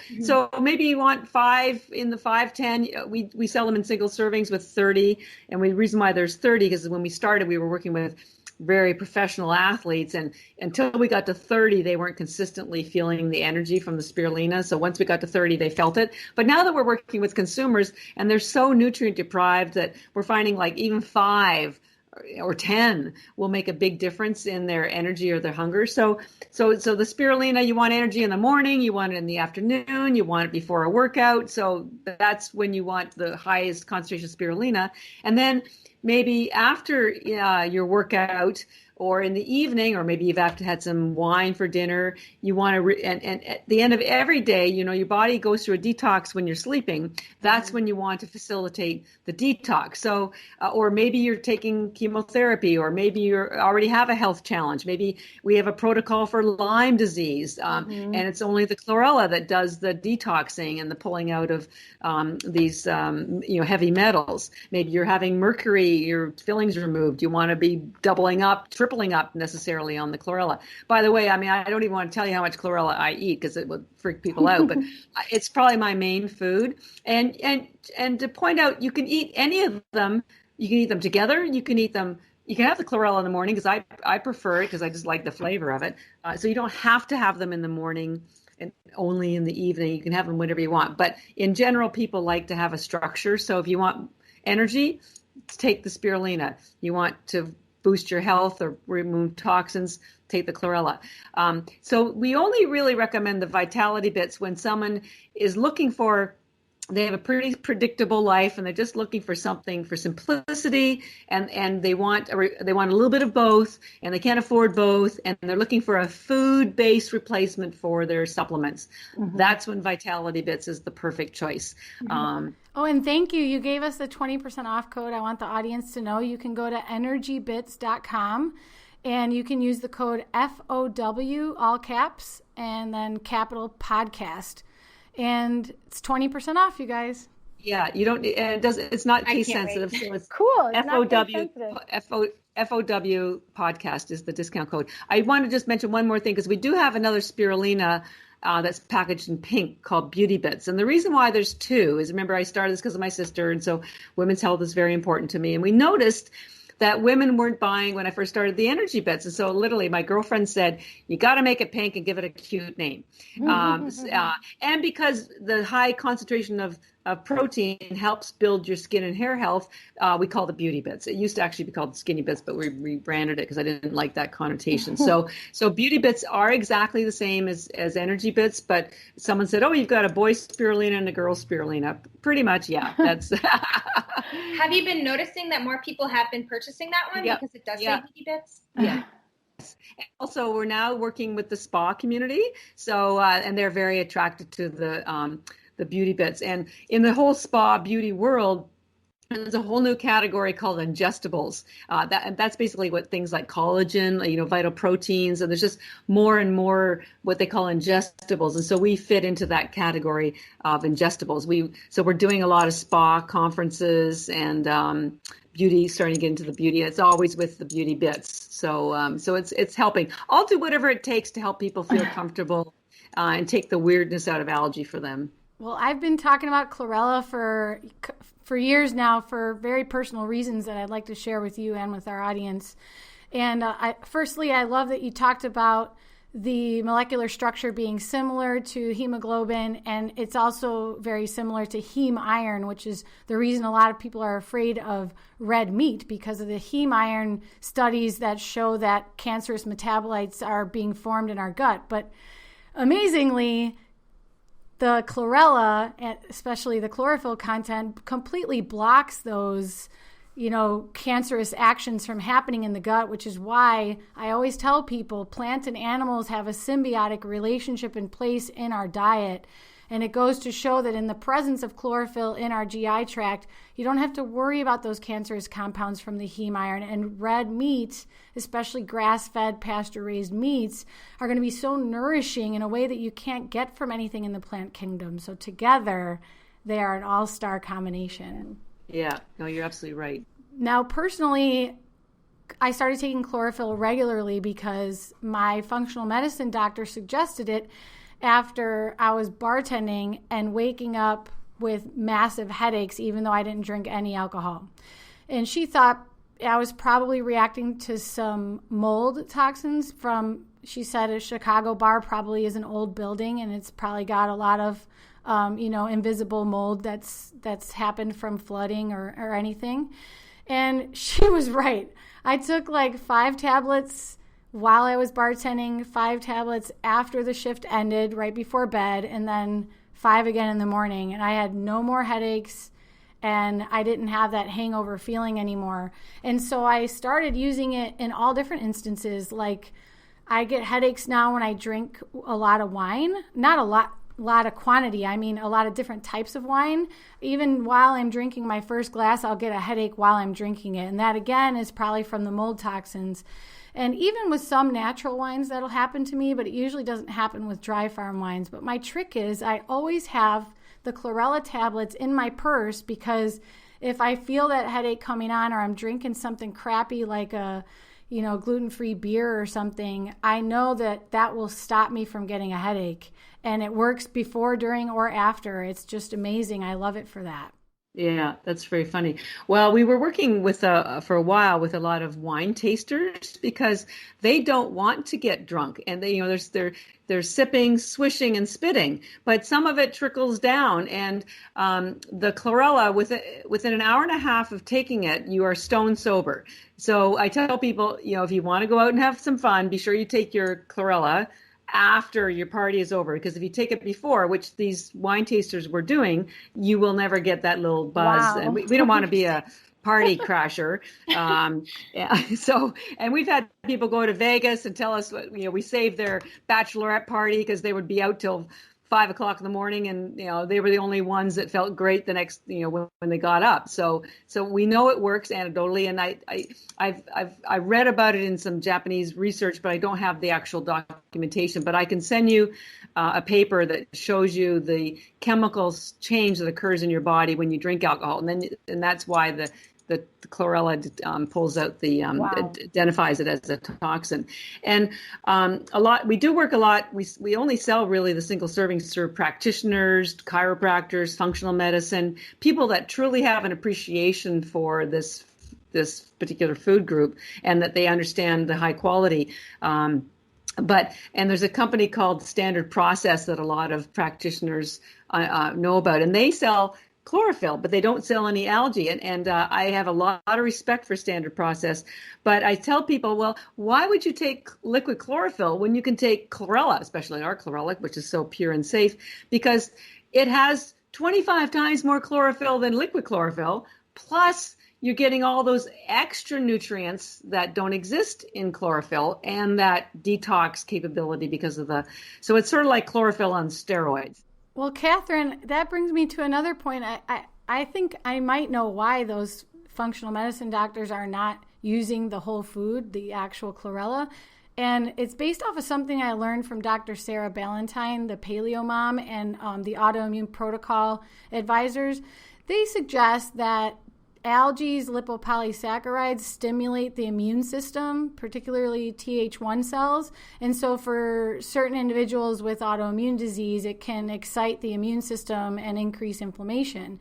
S4: maybe you want 5 in the 5-10. We sell them in single servings with 30. And the reason why there's 30 because when we started, we were working with very professional athletes, and until we got to 30, they weren't consistently feeling the energy from the spirulina. So once we got to 30, they felt it. But now that we're working with consumers, and they're so nutrient deprived that we're finding like even 5 or 10 will make a big difference in their energy or their hunger. So the spirulina, you want energy in the morning, you want it in the afternoon, you want it before a workout. So that's when you want the highest concentration of spirulina. And then maybe after your workout, or in the evening, or maybe you've had some wine for dinner, you want to, and at the end of every day, your body goes through a detox when you're sleeping. That's when you want to facilitate the detox. So, or maybe you're taking chemotherapy, or maybe you already have a health challenge. Maybe we have a protocol for Lyme disease, and it's only the chlorella that does the detoxing and the pulling out of these, heavy metals. Maybe you're having mercury, your fillings removed. You want to be doubling up, tripling up necessarily on the chlorella. By the way, I don't even want to tell you how much chlorella I eat because it would freak people out, but it's probably my main food. And to point out, you can eat any of them. You can eat them together. You can have the chlorella in the morning because I prefer it because I just like the flavor of it. So you don't have to have them in the morning and only in the evening. You can have them whenever you want. But in general, people like to have a structure. So if you want energy, take the spirulina. You want to boost your health or remove toxins, take the chlorella. So we only really recommend the Vitality Bits when someone is they have a pretty predictable life and they're just looking for something for simplicity, and they want a little bit of both, and they can't afford both, and they're looking for a food-based replacement for their supplements. That's when Vitality Bits is the perfect choice.
S3: And thank you. You gave us the 20% off code. I want the audience to know you can go to EnergyBits.com and you can use the code FOW, all caps, and then capital podcast. And it's 20% off, you guys.
S4: Yeah, you don't, and it's not case sensitive. So it's
S2: cool.
S4: FOW podcast is the discount code. I want to just mention one more thing because we do have another spirulina that's packaged in pink called Beauty Bits. And the reason why there's 2 is, remember, I started this because of my sister. And so women's health is very important to me. And we noticed that women weren't buying when I first started the EnergyBits. And so literally my girlfriend said, you got to make it pink and give it a cute name. And because the high concentration of protein helps build your skin and hair health. We call it Beauty Bits. It used to actually be called Skinny Bits, but we rebranded it because I didn't like that connotation. So Beauty Bits are exactly the same as EnergyBits, but someone said, "Oh, you've got a boy spirulina and a girl spirulina." Pretty much, yeah. That's.
S5: Have you been noticing that more people have been purchasing that one because it does say Beauty Bits?
S4: Yeah. Also, we're now working with the spa community, so and they're very attracted to the Beauty Bits. And in the whole spa beauty world, there's a whole new category called ingestibles. That's basically what things like collagen, vital proteins, and there's just more and more what they call ingestibles. And so we fit into that category of ingestibles. We're doing a lot of spa conferences and beauty, starting to get into the beauty. It's always with the Beauty Bits. So it's helping. I'll do whatever it takes to help people feel comfortable and take the weirdness out of algae for them.
S3: Well, I've been talking about Chlorella for years now for very personal reasons that I'd like to share with you and with our audience. And firstly, I love that you talked about the molecular structure being similar to hemoglobin, and it's also very similar to heme iron, which is the reason a lot of people are afraid of red meat, because of the heme iron studies that show that cancerous metabolites are being formed in our gut. But amazingly, the chlorella, especially the chlorophyll content, completely blocks those, cancerous actions from happening in the gut, which is why I always tell people plants and animals have a symbiotic relationship in place in our diet. And it goes to show that in the presence of chlorophyll in our GI tract, you don't have to worry about those cancerous compounds from the heme iron. And red meat, especially grass-fed, pasture-raised meats, are going to be so nourishing in a way that you can't get from anything in the plant kingdom. So together, they are an all-star combination.
S4: Yeah, no, you're absolutely right.
S3: Now, personally, I started taking chlorophyll regularly because my functional medicine doctor suggested it after I was bartending and waking up with massive headaches, even though I didn't drink any alcohol. And she thought I was probably reacting to some mold toxins from, she said, a Chicago bar probably is an old building and it's probably got a lot of, invisible mold that's happened from flooding or anything. And she was right. I took like 5 tablets while I was bartending, 5 tablets after the shift ended, right before bed, and then 5 again in the morning. And I had no more headaches, and I didn't have that hangover feeling anymore. And so I started using it in all different instances. Like, I get headaches now when I drink a lot of wine. Not a lot of quantity. I mean, a lot of different types of wine. Even while I'm drinking my first glass, I'll get a headache while I'm drinking it. And that, again, is probably from the mold toxins. And even with some natural wines, that'll happen to me, but it usually doesn't happen with dry farm wines. But my trick is I always have the chlorella tablets in my purse, because if I feel that headache coming on, or I'm drinking something crappy like a gluten-free beer or something, I know that will stop me from getting a headache. And it works before, during, or after. It's just amazing. I love it for that.
S4: Yeah, that's very funny. Well, we were working with for a while with a lot of wine tasters, because they don't want to get drunk, and they, they're sipping, swishing, and spitting, but some of it trickles down. And the chlorella, within an hour and a half of taking it, you are stone sober. So I tell people, if you want to go out and have some fun, be sure you take your chlorella after your party is over, because if you take it before, which these wine tasters were doing, you will never get that little buzz.
S3: Wow.
S4: And we don't want to be a party crasher. And we've had people go to Vegas and tell us, we saved their bachelorette party because they would be out till 5 o'clock in the morning, and they were the only ones that felt great the next when they got up. So we know it works anecdotally, and I read about it in some Japanese research, but I don't have the actual documentation. But I can send you a paper that shows you the chemicals change that occurs in your body when you drink alcohol, and that's why the chlorella pulls out identifies it as a toxin. And we do work a lot. We only sell really the single servings to practitioners, chiropractors, functional medicine, people that truly have an appreciation for this particular food group, and that they understand the high quality. And there's a company called Standard Process that a lot of practitioners know about, and they sell chlorophyll, but they don't sell any algae. And I have a lot of respect for Standard Process. But I tell people, well, why would you take liquid chlorophyll when you can take chlorella, especially our chlorella, which is so pure and safe, because it has 25 times more chlorophyll than liquid chlorophyll, plus you're getting all those extra nutrients that don't exist in chlorophyll and that detox capability so it's sort of like chlorophyll on steroids.
S3: Well, Catherine, that brings me to another point. I think I might know why those functional medicine doctors are not using the whole food, the actual chlorella. And it's based off of something I learned from Dr. Sarah Ballantyne, the paleo mom, and the autoimmune protocol advisors. They suggest that algae's lipopolysaccharides stimulate the immune system, particularly Th1 cells. And so for certain individuals with autoimmune disease, it can excite the immune system and increase inflammation.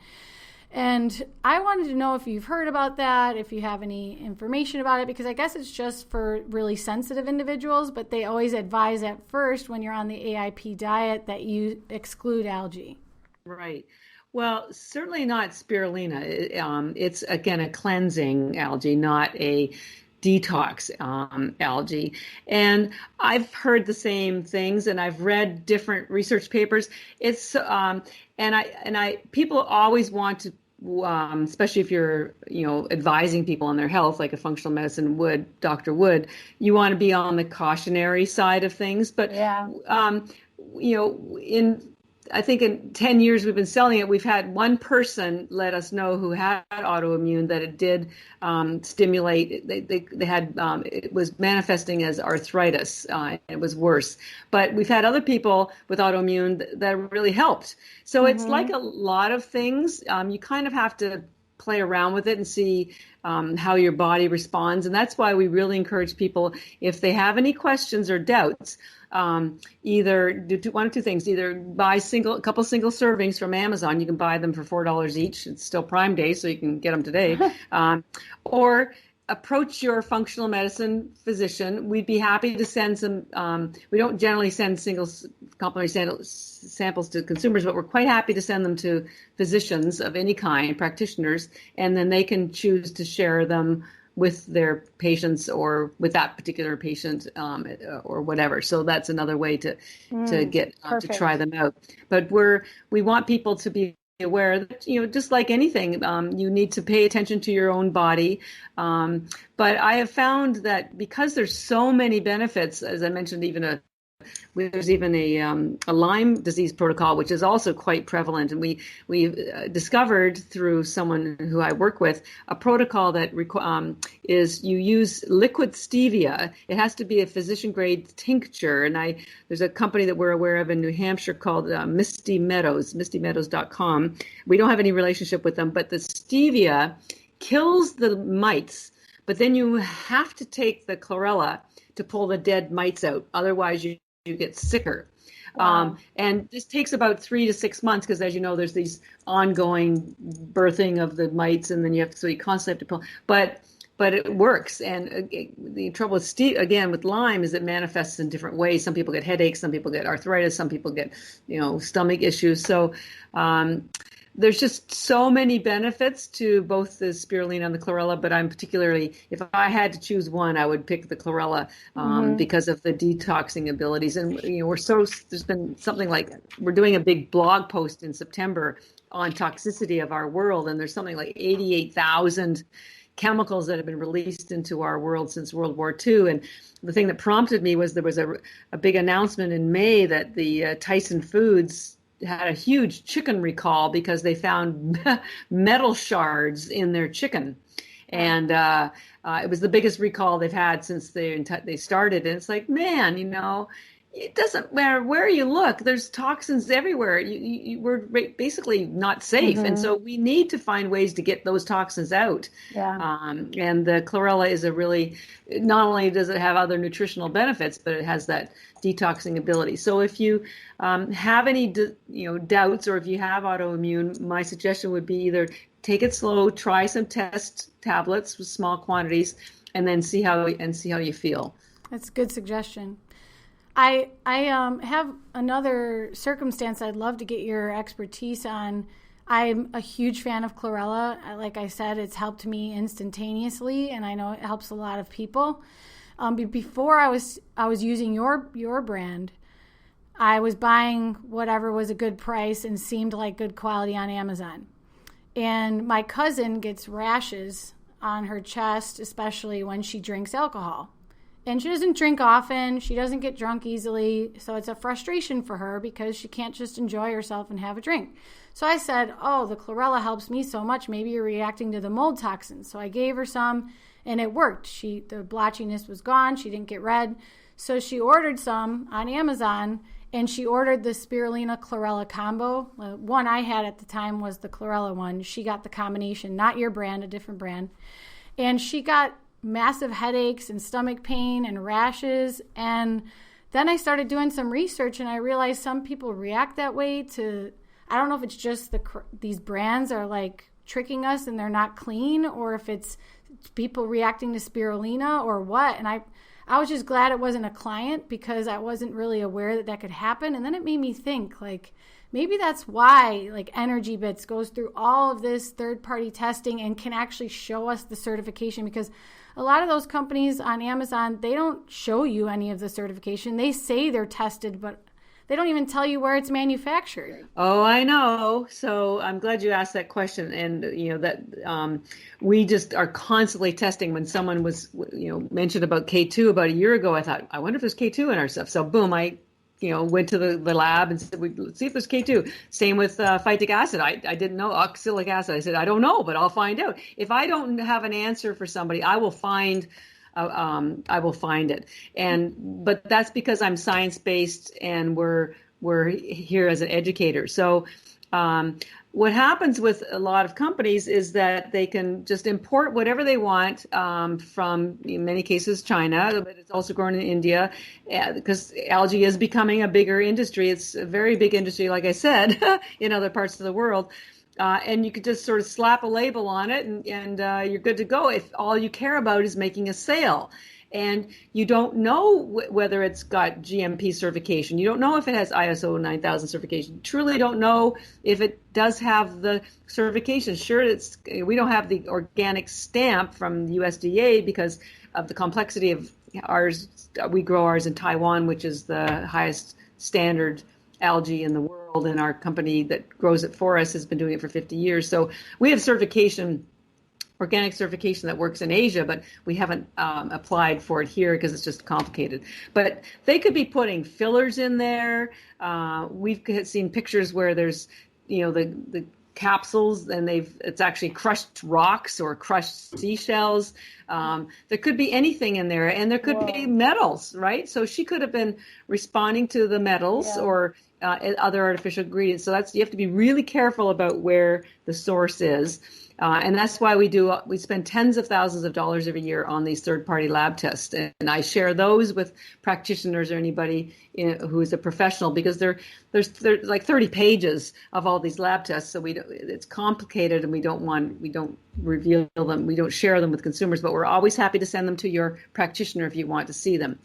S3: And I wanted to know if you've heard about that, if you have any information about it, because I guess it's just for really sensitive individuals, but they always advise at first when you're on the AIP diet that you exclude algae.
S4: Right. Well, certainly not spirulina. It's, again, a cleansing algae, not a detox algae. And I've heard the same things, and I've read different research papers. It's people always want to, especially if you're advising people on their health, like a functional medicine doctor would, you want to be on the cautionary side of things. But I think in 10 years we've been selling it, we've had one person let us know who had autoimmune that it did stimulate. They had it was manifesting as arthritis. It was worse. But we've had other people with autoimmune that really helped. So it's like a lot of things. You kind of have to play around with it and see how your body responds. And that's why we really encourage people, if they have any questions or doubts, either do one of two things: either buy a couple single servings from Amazon. You can buy them for $4 each. It's still Prime Day, so you can get them today. Or approach your functional medicine physician. We'd be happy to send some. We don't generally send single complimentary samples to consumers, but we're quite happy to send them to physicians of any kind, practitioners, and then they can choose to share them with their patients or with that particular patient or whatever. So that's another way to get to try them out. But we want people to be aware that, just like anything, you need to pay attention to your own body. But I have found that because there's so many benefits, as I mentioned, there's even a Lyme disease protocol, which is also quite prevalent. And we discovered through someone who I work with a protocol that is you use liquid stevia. It has to be a physician grade tincture. And there's a company that we're aware of in New Hampshire called Misty Meadows, mistymeadows.com. We don't have any relationship with them, but the stevia kills the mites. But then you have to take the chlorella to pull the dead mites out. Otherwise, you get sicker. Wow. And this takes about 3 to 6 months because, as you know, there's these ongoing birthing of the mites, and then you constantly have to pull. But it works. And the trouble with Lyme is it manifests in different ways. Some people get headaches, some people get arthritis, some people get stomach issues. So there's just so many benefits to both the spirulina and the chlorella, but I'm particularly, if I had to choose one, I would pick the chlorella because of the detoxing abilities. And there's been something like, we're doing a big blog post in September on toxicity of our world, and there's something like 88,000 chemicals that have been released into our world since World War II. And the thing that prompted me was there was a big announcement in May that the Tyson Foods had a huge chicken recall because they found metal shards in their chicken. And it was the biggest recall they've had since they started. And it's like, man, it doesn't matter where you look. There's toxins everywhere. We're basically not safe. And so we need to find ways to get those toxins out. Yeah. And the chlorella is not only does it have other nutritional benefits, but it has that detoxing ability. So if you have any doubts, or if you have autoimmune, my suggestion would be either take it slow, try some test tablets with small quantities, and then see how you feel.
S3: That's a good suggestion. I have another circumstance I'd love to get your expertise on. I'm a huge fan of Chlorella. Like I said, it's helped me instantaneously, and I know it helps a lot of people. Before I was using your brand, I was buying whatever was a good price and seemed like good quality on Amazon. And my cousin gets rashes on her chest, especially when she drinks alcohol. And she doesn't drink often. She doesn't get drunk easily. So it's a frustration for her because she can't just enjoy herself and have a drink. So I said, oh, the Chlorella helps me so much. Maybe you're reacting to the mold toxins. So I gave her some, and it worked. The blotchiness was gone. She didn't get red. So she ordered some on Amazon, and she ordered the Spirulina Chlorella combo. One I had at the time was the Chlorella one. She got the combination, not your brand, a different brand. And she got massive headaches and stomach pain and rashes. And then I started doing some research, and I realized some people react that way to, I don't know if it's just these brands are like tricking us and they're not clean, or if it's people reacting to Spirulina or what. And I was just glad it wasn't a client, because I wasn't really aware that could happen. And then it made me think, like, maybe that's why like EnergyBits goes through all of this third-party testing and can actually show us the certification, because a lot of those companies on Amazon, they don't show you any of the certification. They say they're tested, but they don't even tell you where it's manufactured.
S4: Oh, I know. So I'm glad you asked that question. And, that we just are constantly testing. When someone was, mentioned about K2 about a year ago, I thought, I wonder if there's K2 in our stuff. So boom, I went to the lab and said, let's see if there's K2. Same with phytic acid. I didn't know oxalic acid. I said, I don't know, but I'll find out. If I don't have an answer for somebody, I will find it. But that's because I'm science-based, and we're here as an educator. So what happens with a lot of companies is that they can just import whatever they want from, in many cases, China, but it's also grown in India, because algae is becoming a bigger industry. It's a very big industry, like I said, in other parts of the world. And you could just sort of slap a label on it, and you're good to go if all you care about is making a sale. And you don't know whether it's got GMP certification. You don't know if it has ISO 9000 certification. You truly don't know if it does have the certification. Sure, we don't have the organic stamp from the USDA because of the complexity of ours. We grow ours in Taiwan, which is the highest standard algae in the world, and our company that grows it for us has been doing it for 50 years. So we have certification, organic certification, that works in Asia, but we haven't applied for it here because it's just complicated. But they could be putting fillers in there. We've seen pictures where there's, the capsules, and it's actually crushed rocks or crushed seashells. There could be anything in there, and there could be metals, right? So she could have been responding to the metals or other artificial ingredients. So you have to be really careful about where the source is. And that's why we spend tens of thousands of dollars every year on these third-party lab tests. And I share those with practitioners or anybody who is a professional, because there's like 30 pages of all these lab tests. So it's complicated, and we don't reveal them. We don't share them with consumers, but we're always happy to send them to your practitioner if you want to see them.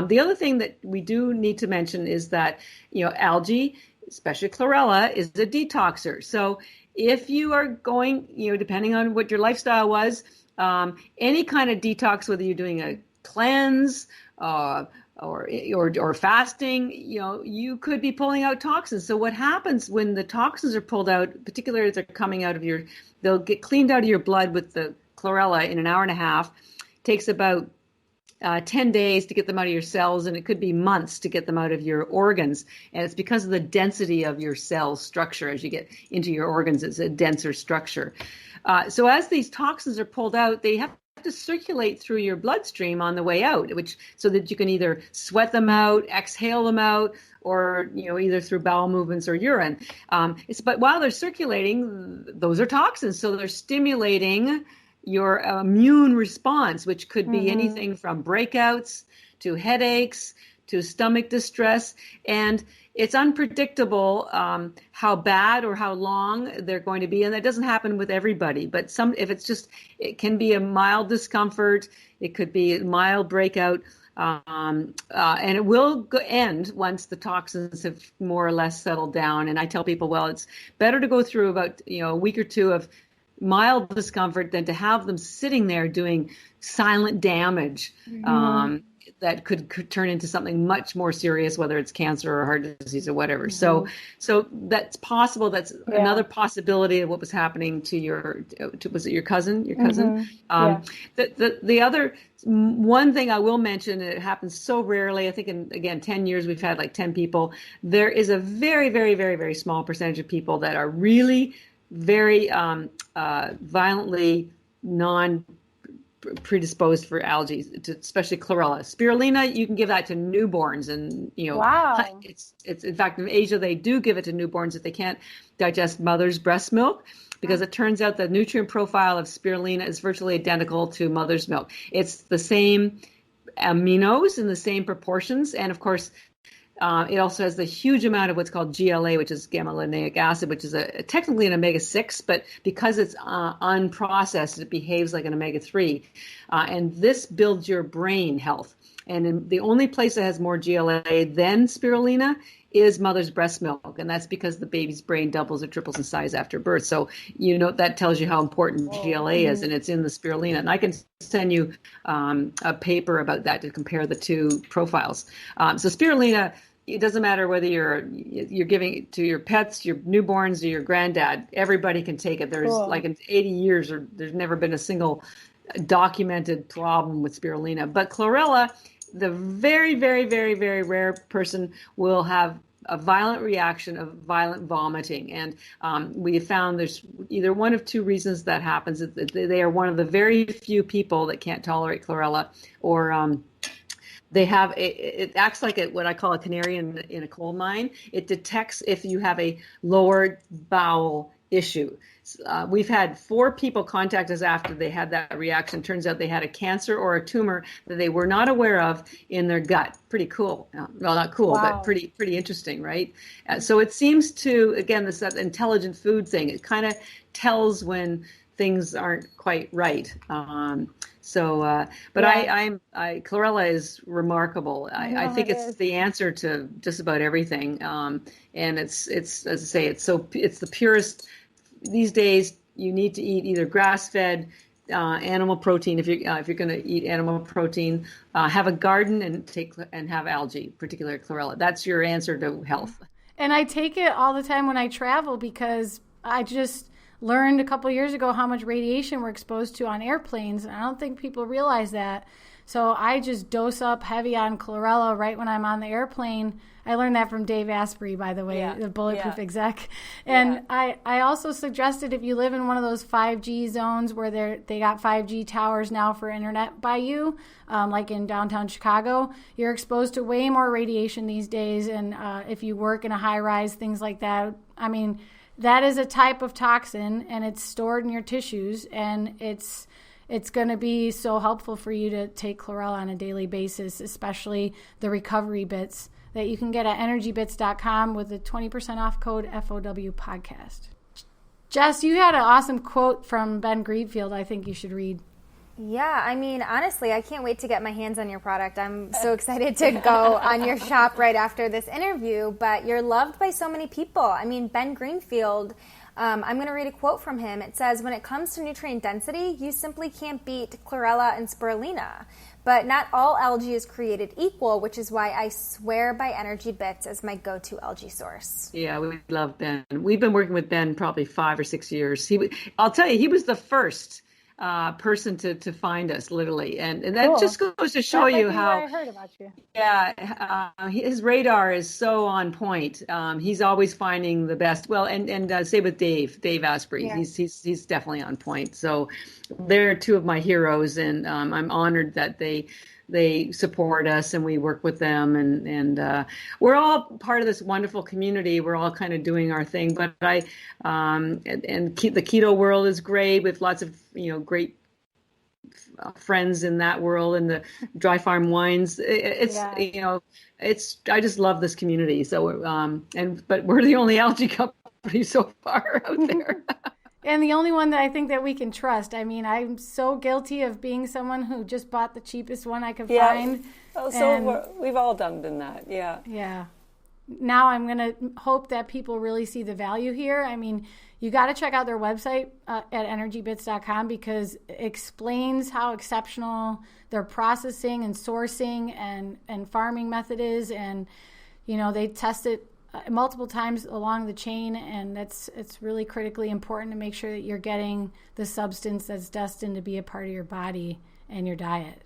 S4: The other thing that we do need to mention is that, algae, especially Chlorella, is a detoxer. So if you are going, depending on what your lifestyle was, any kind of detox, whether you're doing a cleanse or fasting, you could be pulling out toxins. So what happens when the toxins are pulled out, particularly as they're coming out of they'll get cleaned out of your blood with the Chlorella in an hour and a half. It takes about 10 days to get them out of your cells, and it could be months to get them out of your organs. And it's because of the density of your cell structure. As you get into your organs, it's a denser structure. So as these toxins are pulled out, they have to circulate through your bloodstream on the way out, so that you can either sweat them out, exhale them out, or either through bowel movements or urine. But while they're circulating, those are toxins, so they're stimulating your immune response, which could be anything from breakouts to headaches to stomach distress, and it's unpredictable how bad or how long they're going to be, and that doesn't happen with everybody. But it can be a mild discomfort, it could be a mild breakout, and it will end once the toxins have more or less settled down. And I tell people, well, it's better to go through about a week or two of mild discomfort than to have them sitting there doing silent damage. That could turn into something much more serious, whether it's cancer or heart disease or whatever. So that's possible. That's another possibility of what was happening to was it your cousin? The other one thing I will mention, it happens so rarely. I think in 10 years, we've had like 10 people. There is a very, very, very, very small percentage of people that are really very violently predisposed for algae, especially Chlorella. Spirulina, you can give that to newborns, and
S3: wow.
S4: It's in fact in Asia they do give it to newborns if they can't digest mother's breast milk, because it turns out the nutrient profile of spirulina is virtually identical to mother's milk. It's the same aminos in the same proportions, and of course it also has the huge amount of what's called GLA, which is gamma-linolenic acid, which is technically an omega-6, but because it's unprocessed, it behaves like an omega-3. And this builds your brain health. And the only place that has more GLA than spirulina is mother's breast milk. And that's because the baby's brain doubles or triples in size after birth. So, that tells you how important GLA is, and it's in the spirulina. And I can send you a paper about that to compare the two profiles. So spirulina, it doesn't matter whether you're giving it to your pets, your newborns, or your granddad. Everybody can take it. There's like in 80 years, there's never been a single documented problem with spirulina. But Chlorella, the very, very, very, very rare person will have a violent reaction of violent vomiting. And we have found there's either one of two reasons that happens. They are one of the very few people that can't tolerate Chlorella, or they have it acts like what I call a canary in a coal mine. It detects if you have a lower bowel issue. We've had 4 people contact us after they had that reaction. Turns out they had a cancer or a tumor that they were not aware of in their gut. Pretty cool. Well, not cool, but pretty interesting, right? So it seems to, again, that intelligent food thing. It kind of tells when things aren't quite right. Chlorella is remarkable. I think it's the answer to just about everything. And it's as I say, it's the purest. These days, you need to eat either grass-fed animal protein if you're going to eat animal protein. Have a garden and have algae, particularly Chlorella. That's your answer to health.
S3: And I take it all the time when I travel, because I just learned a couple of years ago how much radiation we're exposed to on airplanes, and I don't think people realize that. So I just dose up heavy on Chlorella right when I'm on the airplane. I learned that from Dave Asprey, by the way, the Bulletproof exec. And I also suggested if you live in one of those 5G zones where they got 5G towers now for internet by you, like in downtown Chicago, you're exposed to way more radiation these days. And if you work in a high rise, things like that, I mean, that is a type of toxin, and it's stored in your tissues, and it's going to be so helpful for you to take Chlorella on a daily basis, especially the recovery bits that you can get at EnergyBits.com with the 20% off code FOW podcast. Jess, you had an awesome quote from Ben Greenfield I think you should read.
S2: Yeah, I mean, honestly, I can't wait to get my hands on your product. I'm so excited to go on your shop right after this interview, but you're loved by so many people. I mean, Ben Greenfield, I'm going to read a quote from him. It says, "When it comes to nutrient density, you simply can't beat Chlorella and Spirulina. But not all algae is created equal, which is why I swear by EnergyBits as my go-to algae source." Yeah,
S4: we love Ben. We've been working with Ben probably 5 or 6 years. I'll tell you, he was the first person to find us, literally, and that just goes to show you how
S3: I heard about you.
S4: Yeah, his radar is so on point. He's always finding the best. Well, and say with Dave Asprey, he's definitely on point. So they're 2 of my heroes, and I'm honored that they support us and we work with them, and we're all part of this wonderful community. We're all kind of doing our thing, but the keto world is great with lots of great friends in that world and the dry farm wines. I just love this community. So, but we're the only algae company so far out there.
S3: And the only one that I think that we can trust. I mean, I'm so guilty of being someone who just bought the cheapest one I could find.
S6: Oh, so we've all done that. Yeah.
S3: Yeah. Now I'm going to hope that people really see the value here. I mean, you got to check out their website at EnergyBits.com because it explains how exceptional their processing and sourcing and farming method is. And, they test it multiple times along the chain, and it's really critically important to make sure that you're getting the substance that's destined to be a part of your body and your diet.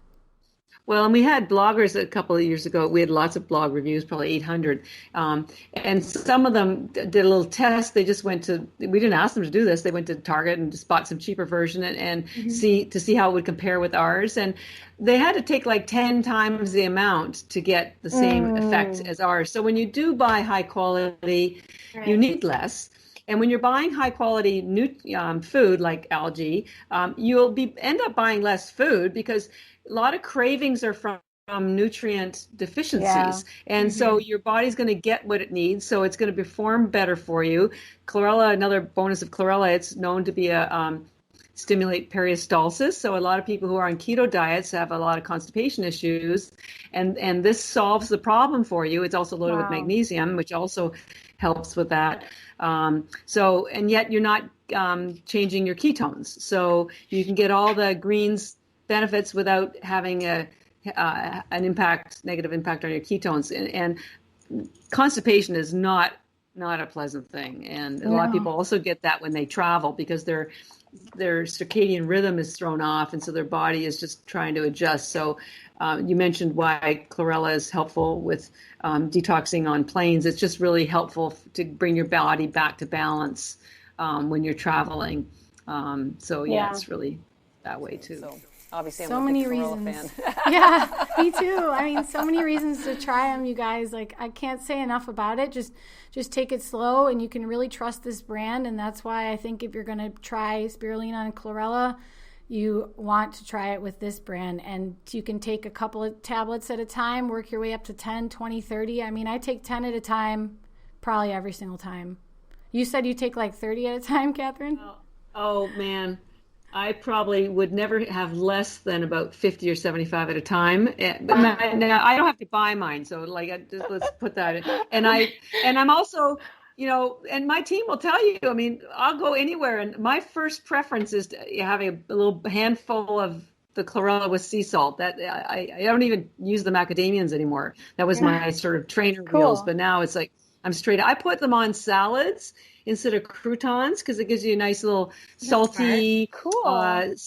S4: Well, and we had bloggers a couple of years ago. We had lots of blog reviews, probably 800. And some of them did a little test. They just we didn't ask them to do this. They went to Target and just bought some cheaper version and see how it would compare with ours. And they had to take like 10 times the amount to get the same effect as ours. So when you do buy high quality, you need less. And when you're buying high quality food like algae, you'll end up buying less food because a lot of cravings are from nutrient deficiencies. And so your body's going to get what it needs. So it's going to perform better for you. Chlorella, another bonus of Chlorella, it's known to be stimulate peristalsis. So a lot of people who are on keto diets have a lot of constipation issues. And this solves the problem for you. It's also loaded with magnesium, which also helps with that. And yet you're not changing your ketones. So you can get all the greens benefits without having an negative impact on your ketones. And constipation is not a pleasant thing. And a lot of people also get that when they travel because their circadian rhythm is thrown off, and so their body is just trying to adjust. So you mentioned why Chlorella is helpful with detoxing on planes. It's just really helpful to bring your body back to balance when you're traveling. It's really that way too.
S6: So obviously,
S3: so
S6: I'm
S3: many
S6: a big Chlorella
S3: reasons.
S6: fan.
S3: Yeah, me too. I mean, so many reasons to try them, you guys. Like, I can't say enough about it. Just take it slow, and you can really trust this brand. And that's why I think if you're going to try Spirulina and Chlorella, you want to try it with this brand. And you can take a couple of tablets at a time, work your way up to 10, 20, 30. I mean, I take 10 at a time probably every single time. You said you take like 30 at a time, Catherine?
S4: Oh man. I probably would never have less than about 50 or 75 at a time. But now I don't have to buy mine. So let's put that in. And I'm also, and my team will tell you, I mean, I'll go anywhere. And my first preference is to have a little handful of the Chlorella with sea salt. That I don't even use the macadamians anymore. That was my sort of trainer wheels. But now it's like, I'm straight. I put them on salads instead of croutons because it gives you a nice little salty, crunchiness.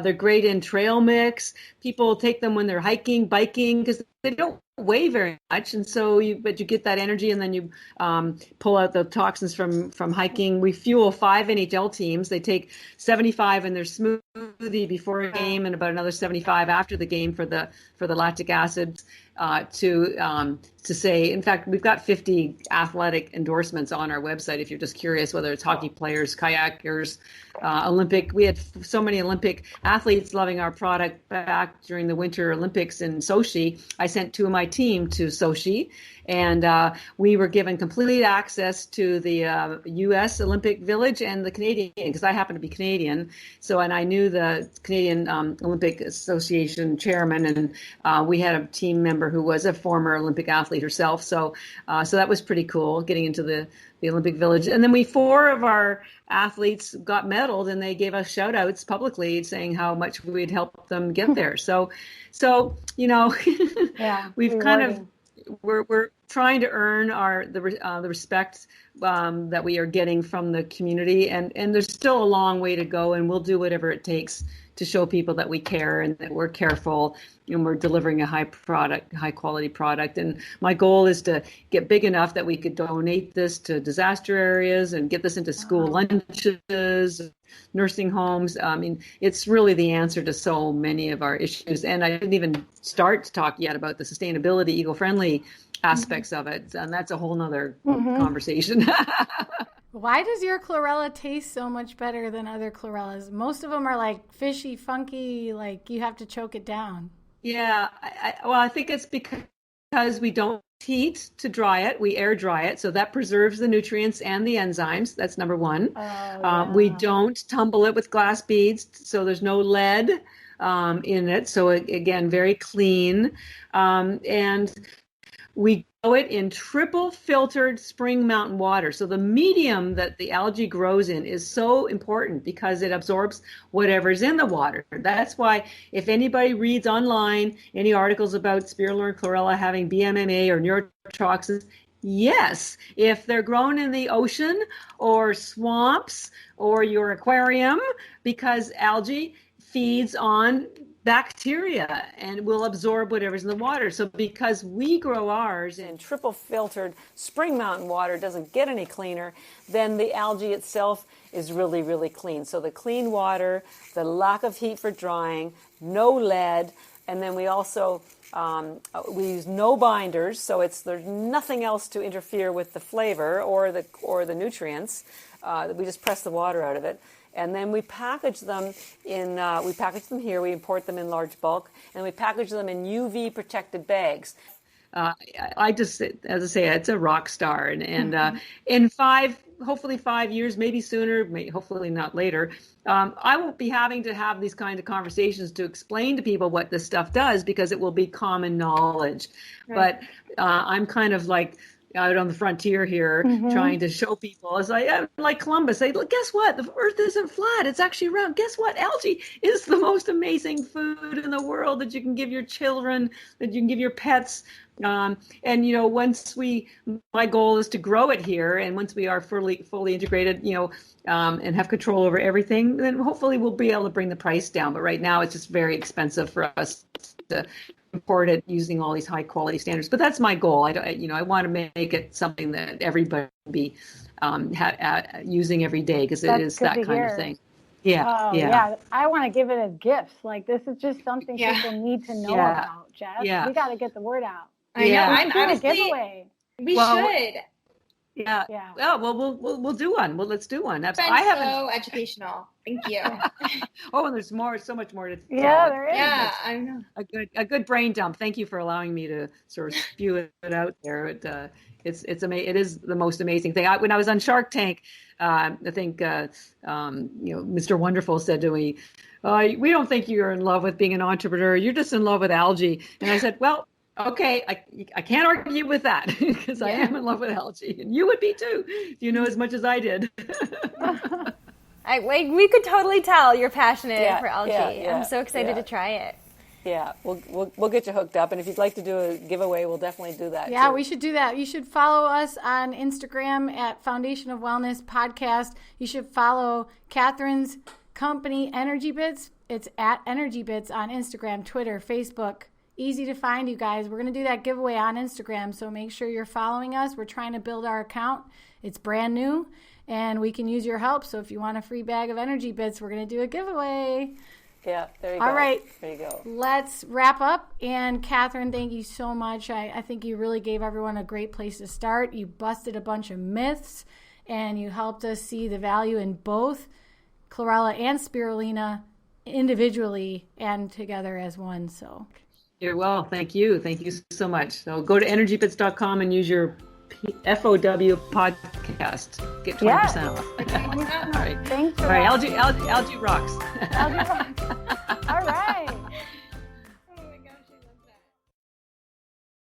S4: They're great in trail mix. People take them when they're hiking, biking, because they don't weigh very much, and so you get that energy, and then you pull out the toxins from hiking. We fuel 5 NHL teams. They take 75 in their smoothie before a game, and about another 75 after the game for the lactic acid. To say, in fact, we've got 50 athletic endorsements on our website. If you're just curious, whether it's hockey players, kayakers, Olympic, we had so many Olympic athletes loving our product back during the Winter Olympics in Sochi. I sent 2 of my team to Sochi, and we were given complete access to the U.S. Olympic Village and the Canadian, because I happen to be Canadian. So, and I knew the Canadian Olympic Association chairman, and we had a team member who was a former Olympic athlete herself. So that was pretty cool, getting into the Olympic Village. And then 4 of our athletes got medaled, and they gave us shout outs publicly saying how much we'd helped them get there. So we've kind of, we're trying to earn the respect that we are getting from the community, and there's still a long way to go, and we'll do whatever it takes to show people that we care and that we're careful and we're delivering a high quality product. And my goal is to get big enough that we could donate this to disaster areas and get this into school lunches, nursing homes. I mean, it's really the answer to so many of our issues. And I didn't even start to talk yet about the sustainability, eco-friendly aspects of it. And that's a whole nother conversation.
S3: Why does your chlorella taste so much better than other chlorellas? Most of them are like fishy, funky, like you have to choke it down.
S4: Yeah, well, I think it's because we don't heat to dry it. We air dry it, so that preserves the nutrients and the enzymes. That's number one. We don't tumble it with glass beads, so there's no lead in it. So again, very clean. And we grow it in triple filtered spring mountain water. So the medium that the algae grows in is so important because it absorbs whatever's in the water. That's why if anybody reads online any articles about spirulina or chlorella having BMMA or neurotoxins, yes, if they're grown in the ocean or swamps or your aquarium, because algae feeds on bacteria and will absorb whatever's in the water. So because we grow ours in
S6: triple filtered spring mountain water, doesn't get any cleaner, then the algae itself is really, really clean. So the clean water, the lack of heat for drying, no lead, and then we also we use no binders, so there's nothing else to interfere with the flavor or the nutrients. We just press the water out of it. And then we package them here, we import them in large bulk, and we package them in UV protected bags.
S4: I just, as I say, it's a rock star. And in hopefully 5 years, maybe sooner, hopefully not later, I won't be having to have these kinds of conversations to explain to people what this stuff does because it will be common knowledge. Right. But I'm kind of like out on the frontier here, trying to show people, as like Columbus, say, look, guess what? The Earth isn't flat; it's actually round. Guess what? Algae is the most amazing food in the world that you can give your children, that you can give your pets. And my goal is to grow it here, and once we are fully integrated, and have control over everything, then hopefully we'll be able to bring the price down. But right now, it's just very expensive for us to import it using all these high quality standards. But that's my goal. I want to make it something that everybody be using every day because it is that kind of thing. Yeah.
S3: Yeah. I want to give it as gifts. Like this is just something people need to know about, Jess. Yeah. We got to get the word out.
S5: I know. I'm honestly,
S3: giveaway.
S5: We should.
S4: Yeah. Well, we'll do one. Well, let's do one.
S5: So educational. Thank you.
S4: And there's so much more to tell.
S3: Yeah, there is.
S5: Yeah, I know.
S4: A good brain dump. Thank you for allowing me to sort of spew it out there. It is the most amazing thing. When I was on Shark Tank, I think Mr. Wonderful said to me, "We don't think you're in love with being an entrepreneur. You're just in love with algae." And I said, "Well, okay, I can't argue with that because I am in love with algae, and you would be too if you know as much as I did."
S2: We could totally tell you're passionate for algae.
S6: Yeah,
S2: I'm so excited to try it.
S6: Yeah, we'll get you hooked up, and if you'd like to do a giveaway, we'll definitely do that.
S3: Yeah,
S6: too.
S3: We should do that. You should follow us on Instagram at Foundation of Wellness Podcast. You should follow Catherine's company, EnergyBits. It's at EnergyBits on Instagram, Twitter, Facebook. Easy to find, you guys. We're going to do that giveaway on Instagram, so make sure you're following us. We're trying to build our account. It's brand new, and we can use your help. So if you want a free bag of EnergyBits, we're going to do a giveaway.
S6: Yeah, there you go.
S3: All right.
S6: There you go.
S3: Let's wrap up. And Catherine, thank you so much. I think you really gave everyone a great place to start. You busted a bunch of myths, and you helped us see the value in both chlorella and spirulina individually and together as one. So
S4: you're well. Thank you. Thank you so much. So go to EnergyBits.com and use your FOW podcast. Get 20% off. All right.
S3: Thanks.
S4: All right. Algae rocks.
S3: Algae rocks. All right.